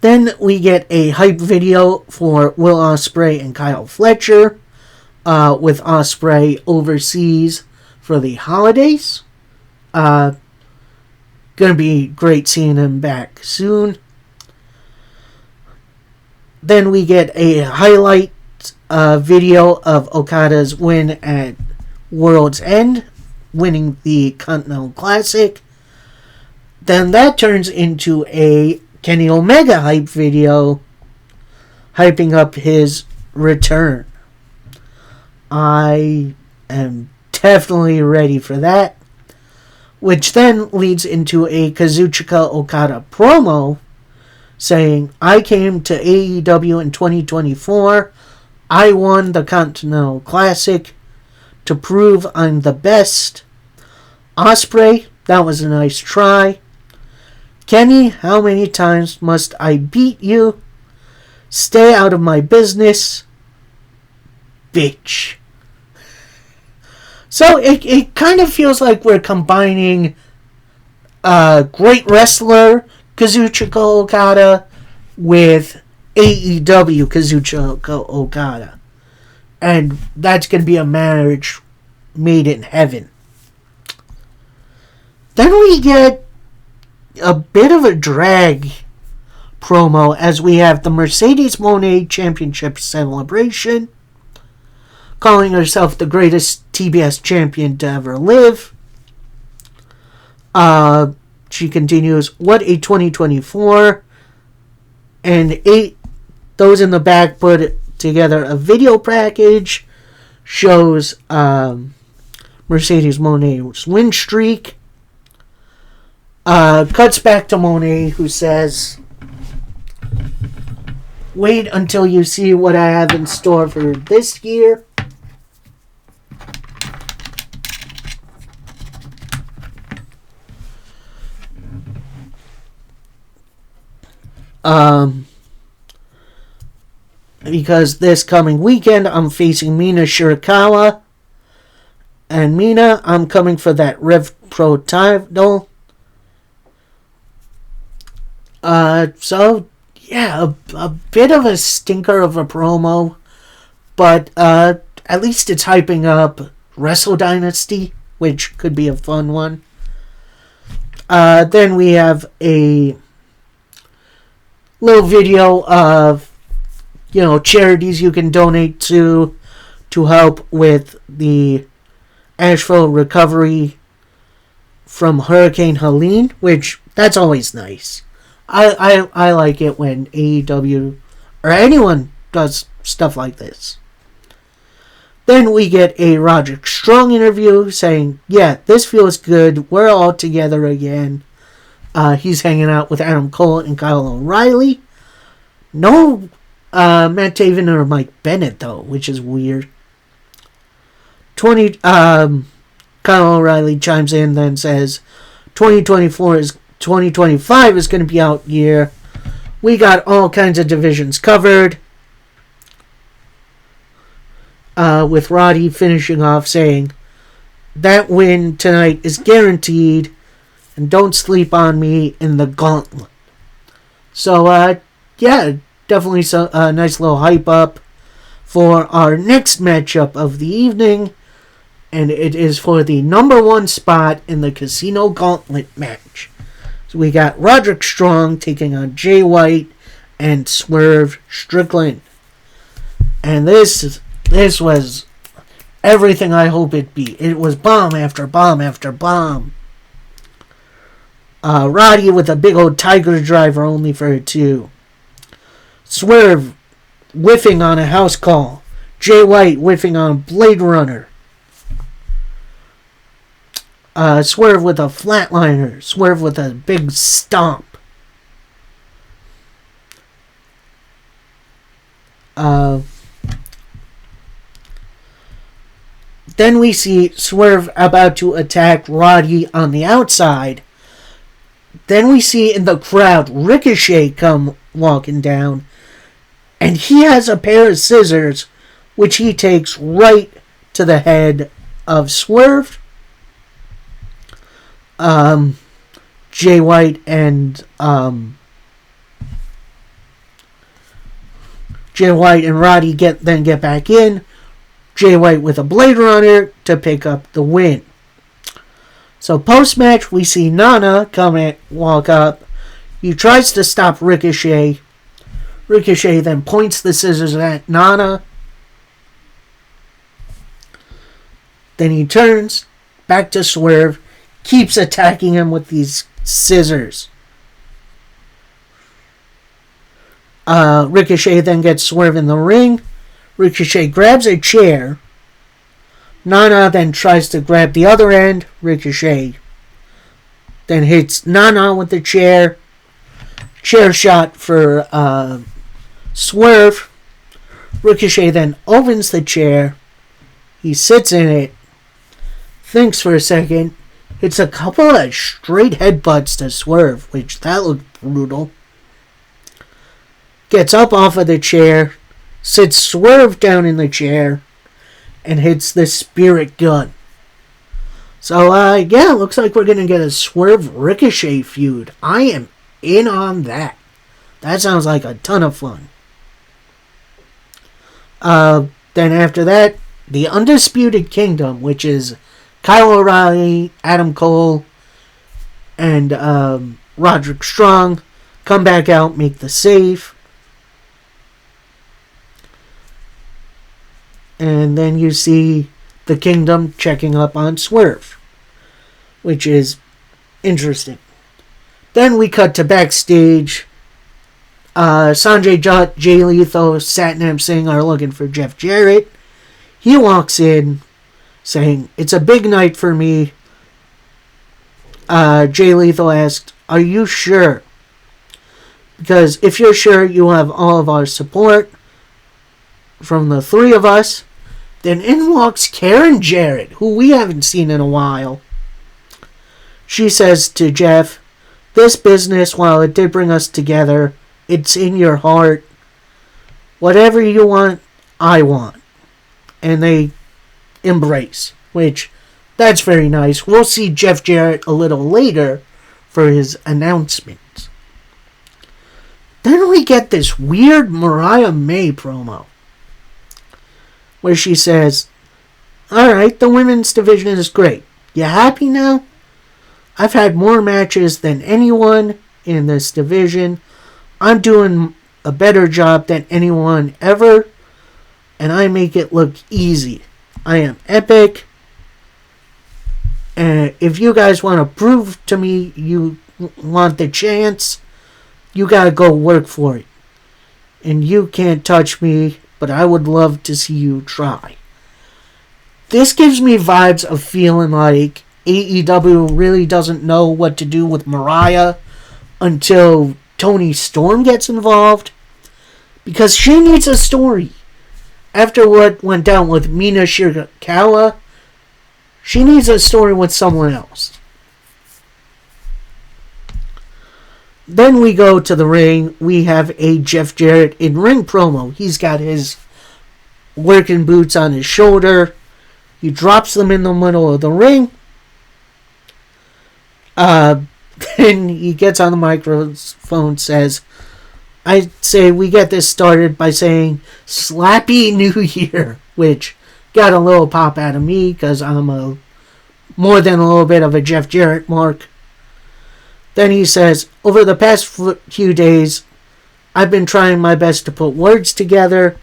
Then we get a hype video for Will Ospreay and Kyle Fletcher, with Ospreay overseas for the holidays. Gonna be great seeing him back soon. Then we get a highlight video of Okada's win at World's End, winning the Continental Classic. Then that turns into a Kenny Omega hype video, hyping up his return. I am definitely ready for that. Which then leads into a Kazuchika Okada promo saying, I came to AEW in 2024. I won the Continental Classic to prove I'm the best. Ospreay, that was a nice try. Kenny, how many times must I beat you? Stay out of my business. Bitch. So it kind of feels like we're combining great wrestler Kazuchika Okada with AEW Kazuchika Okada. And that's going to be a marriage made in heaven. Then we get a bit of a drag promo as we have the Mercedes Moné Championship celebration, calling herself the greatest TBS champion to ever live. She continues, what a 2024. And those in the back put together a video package, shows Mercedes Moné's win streak. Cuts back to Moné, who says, wait until you see what I have in store for this year. Because this coming weekend I'm facing Mina Shirakawa. And Mina, I'm coming for that Rev Pro title. So, yeah, a bit of a stinker of a promo. But at least it's hyping up Wrestle Dynasty, which could be a fun one. Then we have a little video of, charities you can donate to help with the Asheville recovery from Hurricane Helene, which that's always nice. I like it when AEW or anyone does stuff like this. Then we get a Roderick Strong interview saying, yeah, this feels good. We're all together again. He's hanging out with Adam Cole and Kyle O'Reilly. No Matt Taven or Mike Bennett, though, which is weird. Kyle O'Reilly chimes in, then says, 2025 is going to be out year. We got all kinds of divisions covered. with Roddy finishing off saying, "That win tonight is guaranteed, and don't sleep on me in the gauntlet." So, yeah, definitely a nice little hype up for our next matchup of the evening, and it is for the number 1 spot in the Casino Gauntlet match. So we got Roderick Strong taking on Jay White and Swerve Strickland. And this was everything I hope it'd be. It was bomb after bomb after bomb. Roddy with a big old Tiger Driver only for a 2. Swerve whiffing on a house call. Jay White whiffing on a Blade Runner. Swerve with a flatliner. Swerve with a big stomp. Then we see Swerve about to attack Roddy on the outside. Then we see in the crowd Ricochet come walking down. And he has a pair of scissors, which he takes right to the head of Swerve. Jay White and Roddy get back in. Jay White with a Blade Runner to pick up the win. So post-match, we see Nana walk up. He tries to stop Ricochet. Ricochet then points the scissors at Nana. Then he turns back to Swerve, keeps attacking him with these scissors. Ricochet then gets Swerve in the ring. Ricochet grabs a chair. Nana then tries to grab the other end. Ricochet then hits Nana with the chair. Chair shot for Swerve. Ricochet then opens the chair. He sits in it. Thinks for a second. Hits a couple of straight headbutts to Swerve, which that looked brutal. Gets up off of the chair. Sits Swerve down in the chair. And hits the Spirit Gun. So, yeah, looks like we're going to get a Swerve Ricochet feud. I am in on that. That sounds like a ton of fun. Then after that, the Undisputed Kingdom, which is Kyle O'Reilly, Adam Cole, and Roderick Strong, come back out, make the save. And then you see the Kingdom checking up on Swerve, which is interesting. Then we cut to backstage. Sanjay Dutt, Jay Lethal, Satnam Singh are looking for Jeff Jarrett. He walks in saying, "It's a big night for me." Jay Lethal asked, "Are you sure? Because if you're sure you have all of our support from the 3 of us." Then in walks Karen Jarrett, who we haven't seen in a while. She says to Jeff, "This business, while it did bring us together, it's in your heart. Whatever you want, I want." And they embrace, which, that's very nice. We'll see Jeff Jarrett a little later for his announcement. Then we get this weird Mariah May promo, where she says, "Alright, the women's division is great. You happy now? I've had more matches than anyone in this division. I'm doing a better job than anyone ever, and I make it look easy. I am epic. And if you guys want to prove to me you want the chance, you gotta go work for it. And you can't touch me, but I would love to see you try." This gives me vibes of feeling like AEW really doesn't know what to do with Mariah until Toni Storm gets involved, because she needs a story. After what went down with Mina Shirakawa, she needs a story with someone else. Then we go to the ring. We have a Jeff Jarrett in-ring promo. He's got his working boots on his shoulder. He drops them in the middle of the ring. Then he gets on the microphone, says, I say we get this started by saying Slappy New Year, which got a little pop out of me because I'm more than a little bit of a Jeff Jarrett mark. Then he says, over the past few days, I've been trying my best to put words together.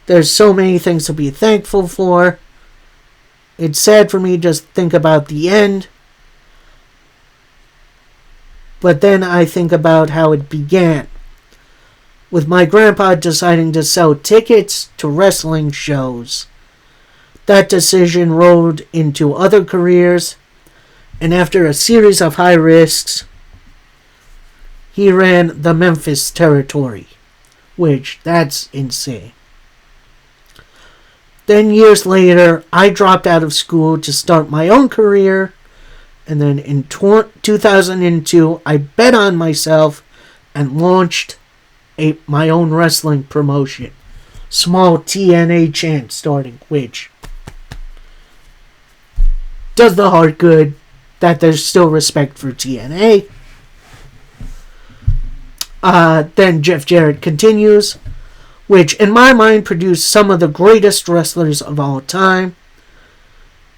There's so many things to be thankful for. It's sad for me to just think about the end. But then I think about how it began, with my grandpa deciding to sell tickets to wrestling shows. That decision rolled into other careers, and after a series of high risks, he ran the Memphis territory, which, that's insane. Then years later, I dropped out of school to start my own career. And then in 2002, I bet on myself and launched my own wrestling promotion. Small TNA chant starting, which does the heart good that there's still respect for TNA. Then Jeff Jarrett continues, which in my mind produced some of the greatest wrestlers of all time.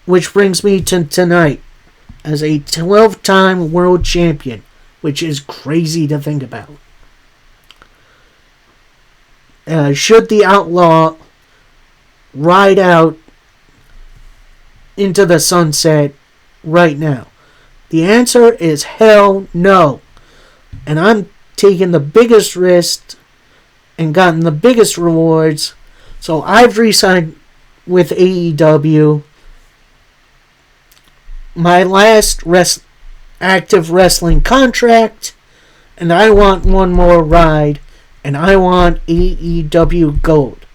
Which brings me to tonight. As a 12-time world champion, which is crazy to think about. Should the Outlaw ride out into the sunset right now? The answer is hell no. And I'm taking the biggest risk and gotten the biggest rewards. So I've re-signed with AEW. My last active wrestling contract, and I want one more ride, and I want AEW Gold.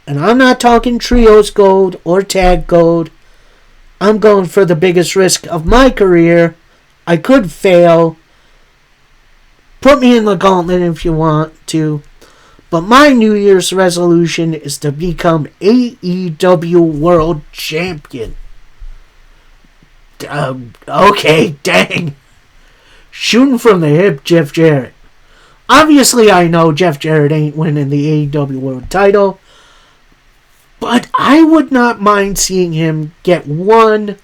And I'm not talking Trios Gold or Tag Gold. I'm going for the biggest risk of my career. I could fail. Put me in the gauntlet if you want to. But my New Year's resolution is to become AEW World Champion. Okay, dang. Shooting from the hip, Jeff Jarrett. Obviously, I know Jeff Jarrett ain't winning the AEW World title, but I would not mind seeing him get one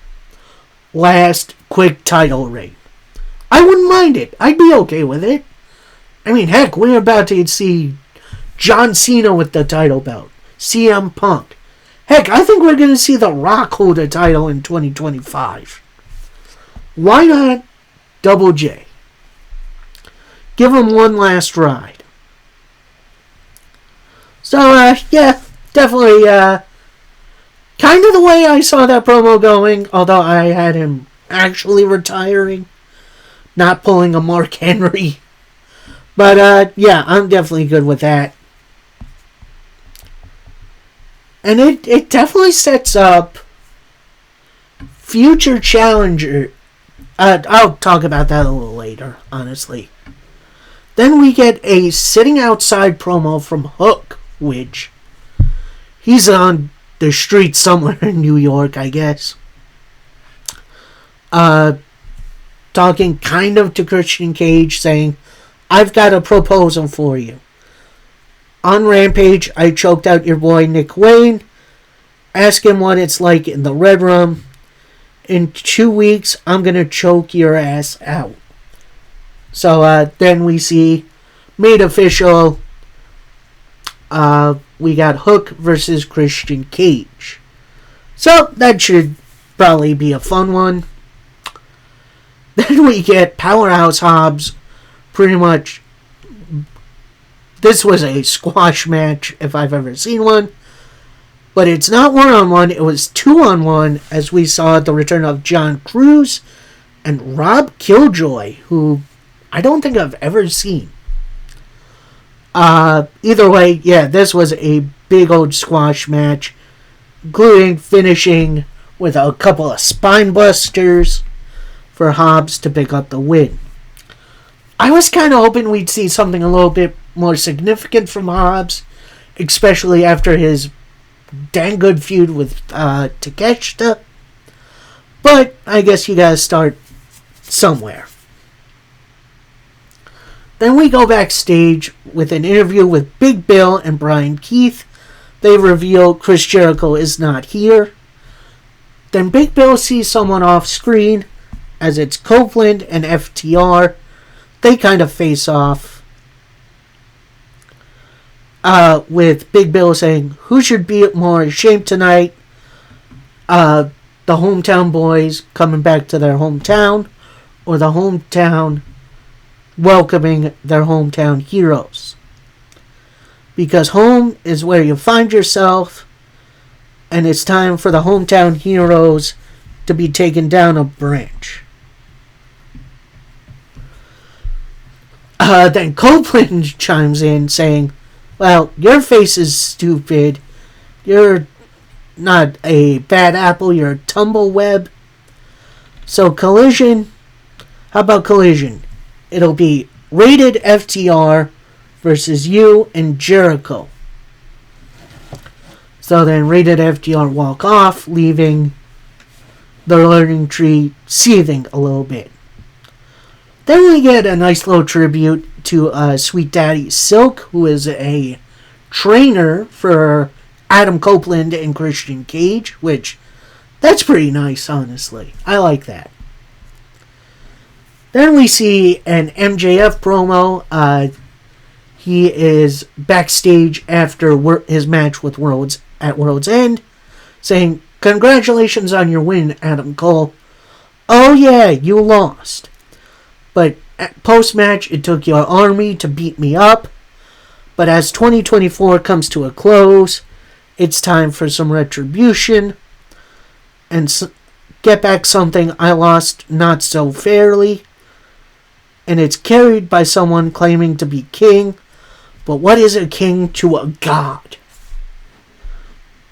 last quick title reign. I wouldn't mind it. I'd be okay with it. I mean, heck, we're about to see John Cena with the title belt. CM Punk. Heck, I think we're going to see The Rock hold a title in 2025. Why not Double J? Give him one last ride. So, yeah, definitely, kind of the way I saw that promo going, although I had him actually retiring, not pulling a Mark Henry. But, yeah, I'm definitely good with that. And it definitely sets up future challenger. I'll talk about that a little later, honestly. Then we get a sitting outside promo from Hook, which he's on the street somewhere in New York, I guess. Talking kind of to Christian Cage, saying, I've got a proposal for you. On Rampage, I choked out your boy Nick Wayne. Ask him what it's like in the Red Room. In 2 weeks, I'm going to choke your ass out. So then we see, made official, we got Hook versus Christian Cage. So that should probably be a fun one. Then we get Powerhouse Hobbs. Pretty much, this was a squash match if I've ever seen one. But it's not 1-on-1, it was 2-on-1 as we saw the return of John Cruz and Rob Killjoy, who I don't think I've ever seen. Either way, yeah, this was a big old squash match, including finishing with a couple of spine busters for Hobbs to pick up the win. I was kind of hoping we'd see something a little bit more significant from Hobbs, especially after his dang good feud with Takeshita. But I guess you gotta start somewhere. Then we go backstage with an interview with Big Bill and Brian Keith. They reveal Chris Jericho is not here. Then Big Bill sees someone off screen, as it's Copeland and FTR. They kind of face off. With Big Bill saying, who should be more ashamed tonight? The hometown boys coming back to their hometown, or the hometown welcoming their hometown heroes. Because home is where you find yourself, and it's time for the hometown heroes to be taken down a branch. Then Copeland chimes in saying, well, your face is stupid. You're not a bad apple, you're a tumbleweb. So Collision, how about Collision? It'll be rated FTR versus you and Jericho. So then rated FTR walk off, leaving the learning tree seething a little bit. Then we get a nice little tribute to Sweet Daddy Silk, who is a trainer for Adam Copeland and Christian Cage, which, that's pretty nice, honestly. I like that. Then we see an MJF promo. He is backstage after his match with World's End, saying, congratulations on your win, Adam Cole. Oh yeah, you lost. But post-match, it took your army to beat me up. But as 2024 comes to a close, it's time for some retribution and get back something I lost not so fairly. And it's carried by someone claiming to be king. But what is a king to a god?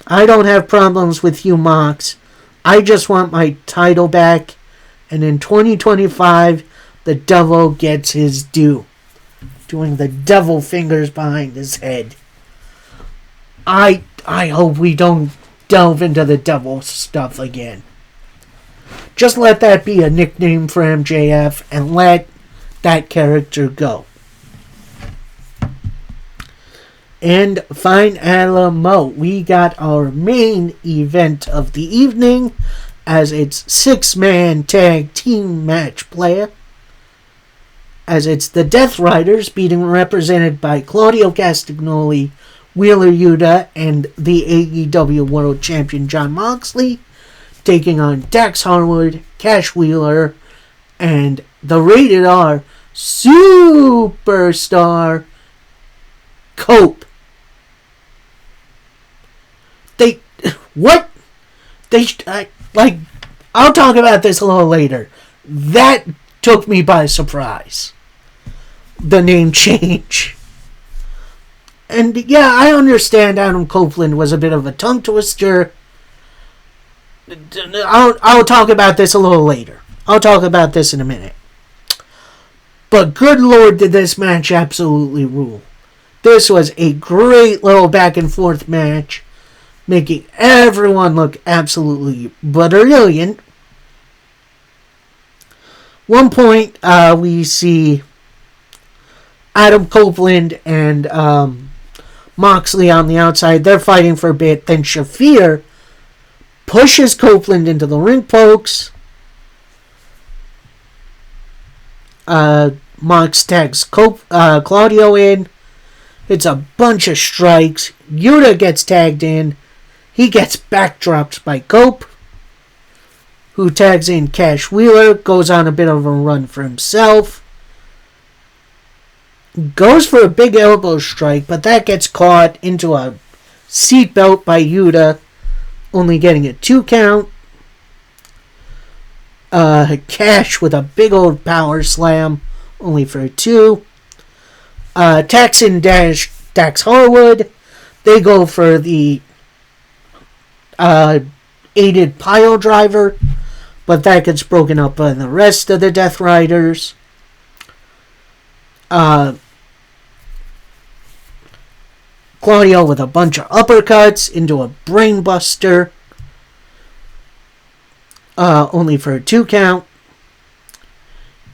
I don't have problems with you, Mox. I just want my title back. And in 2025, the devil gets his due. Doing the devil fingers behind his head. I hope we don't delve into the devil stuff again. Just let that be a nickname for MJF and let that character go. And finally, we got our main event of the evening, as it's 6-man tag team match play. As it's the Death Riders being represented by Claudio Castagnoli, Wheeler Yuta, and the AEW World Champion Jon Moxley, taking on Dax Harwood, Cash Wheeler, and the Rated R Superstar Cope. I'll talk about this a little later. That took me by surprise. The name change. And yeah, I understand Adam Copeland was a bit of a tongue twister. I'll talk about this a little later. I'll talk about this in a minute. But good lord, did this match absolutely rule. This was a great little back and forth match, making everyone look absolutely brilliant. One point, we see Adam Copeland and Moxley on the outside. They're fighting for a bit. Then Shafir pushes Copeland into the ring pokes. Mox tags Claudio in. It's a bunch of strikes. Yuta gets tagged in. He gets backdropped by Cope, who tags in Cash Wheeler, goes on a bit of a run for himself. Goes for a big elbow strike, but that gets caught into a seatbelt by Yuta, only getting a 2 count. Cash with a big old power slam, only for a 2. Dax and Dax Harwood, they go for the aided pile driver, but that gets broken up by the rest of the Death Riders. Claudio with a bunch of uppercuts into a brainbuster. Only for a 2 count.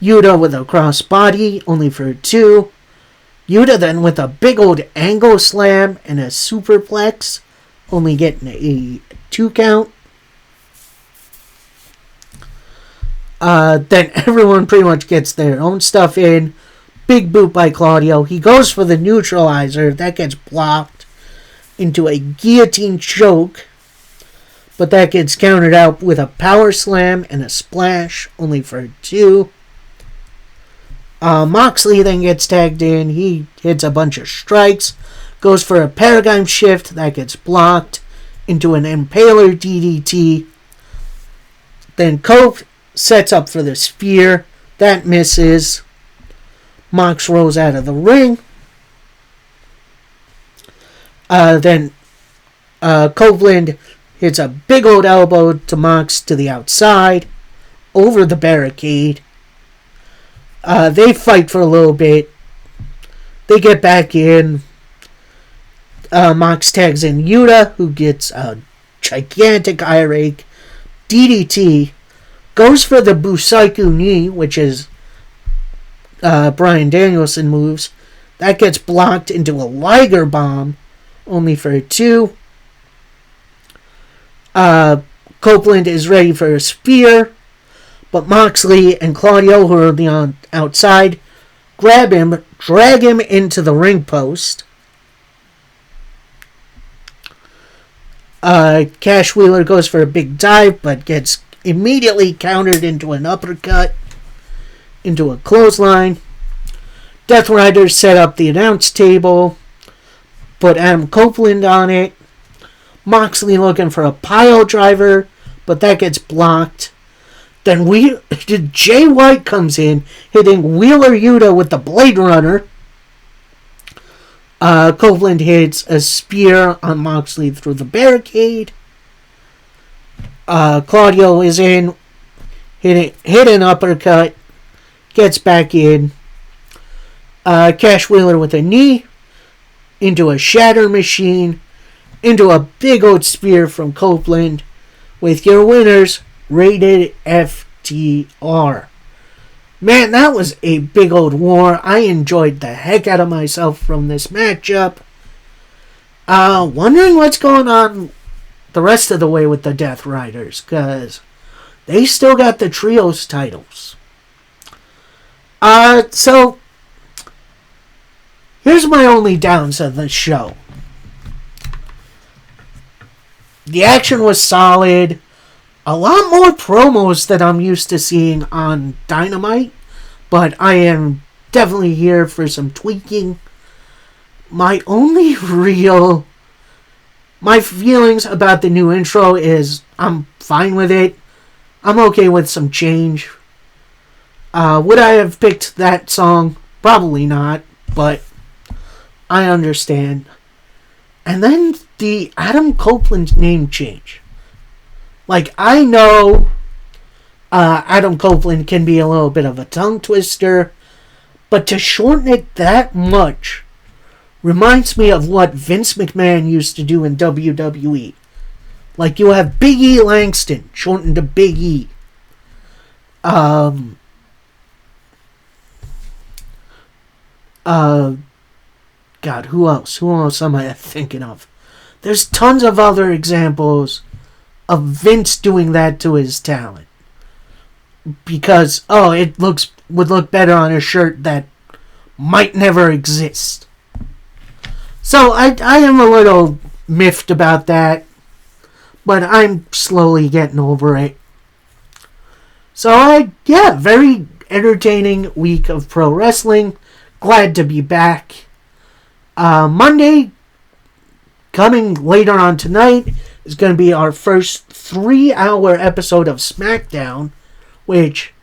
Yuta with a crossbody, only for a 2. Yuta then with a big old angle slam and a superplex, only getting a 2 count. Then everyone pretty much gets their own stuff in. Big boot by Claudio. He goes for the neutralizer. That gets blocked into a guillotine choke. But that gets countered out with a power slam and a splash, only for a 2. Moxley then gets tagged in. He hits a bunch of strikes. Goes for a paradigm shift. That gets blocked into an impaler DDT. Then Cope sets up for the spear. That misses. Mox rolls out of the ring. Then Copeland hits a big old elbow to Mox to the outside. Over the barricade. They fight for a little bit. They get back in. Mox tags in Yuta, who gets a gigantic eye rake. DDT. Goes for the Busaiku knee, which is Bryan Danielson moves. That gets blocked into a Liger bomb, only for a 2. Copeland is ready for a spear, but Moxley and Claudio, who are on the outside, grab him, drag him into the ring post. Cash Wheeler goes for a big dive, but gets immediately countered into an uppercut, into a clothesline. Death Riders set up the announce table, put Adam Copeland on it. Moxley looking for a pile driver, but that gets blocked. Then Jay White comes in, hitting Wheeler Yuta with the Blade Runner. Copeland hits a spear on Moxley through the barricade. Claudio is in, hit an uppercut, gets back in. Cash Wheeler with a knee, into a shatter machine, into a big old spear from Copeland, with your winners, Rated FTR. Man, that was a big old war. I enjoyed the heck out of myself from this matchup. Wondering what's going on the rest of the way with the Death Riders, because they still got the trios titles. So here's my only downs of the show. The action was solid. A lot more promos that I'm used to seeing on Dynamite, but I am definitely here for some tweaking. My feelings about the new intro is I'm fine with it. I'm okay with some change. Would I have picked that song? Probably not, but I understand. And then the Adam Copeland name change. Like, I know Adam Copeland can be a little bit of a tongue twister, but to shorten it that much reminds me of what Vince McMahon used to do in WWE. Like, you have Big E Langston, shortened to Big E. God, who else? Who else am I thinking of? There's tons of other examples of Vince doing that to his talent. Because, it would look better on a shirt that might never exist. So I am a little miffed about that, but I'm slowly getting over it. So very entertaining week of pro wrestling. Glad to be back. Monday, coming later on tonight, is going to be our first 3-hour episode of SmackDown, which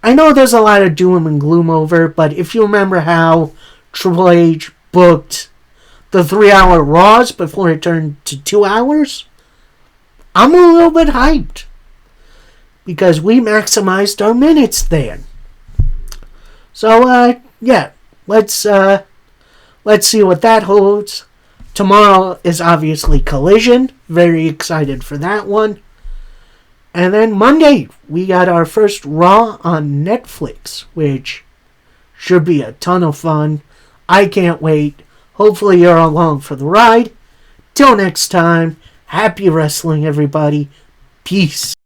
I know there's a lot of doom and gloom over, but if you remember how Triple H booked the 3-hour Raws before it turned to 2 hours, I'm a little bit hyped because we maximized our minutes then. So, let's see what that holds. Tomorrow is obviously Collision. Very excited for that one. And then Monday, we got our first Raw on Netflix, which should be a ton of fun. I can't wait. Hopefully you're along for the ride. Till next time, happy wrestling, everybody. Peace.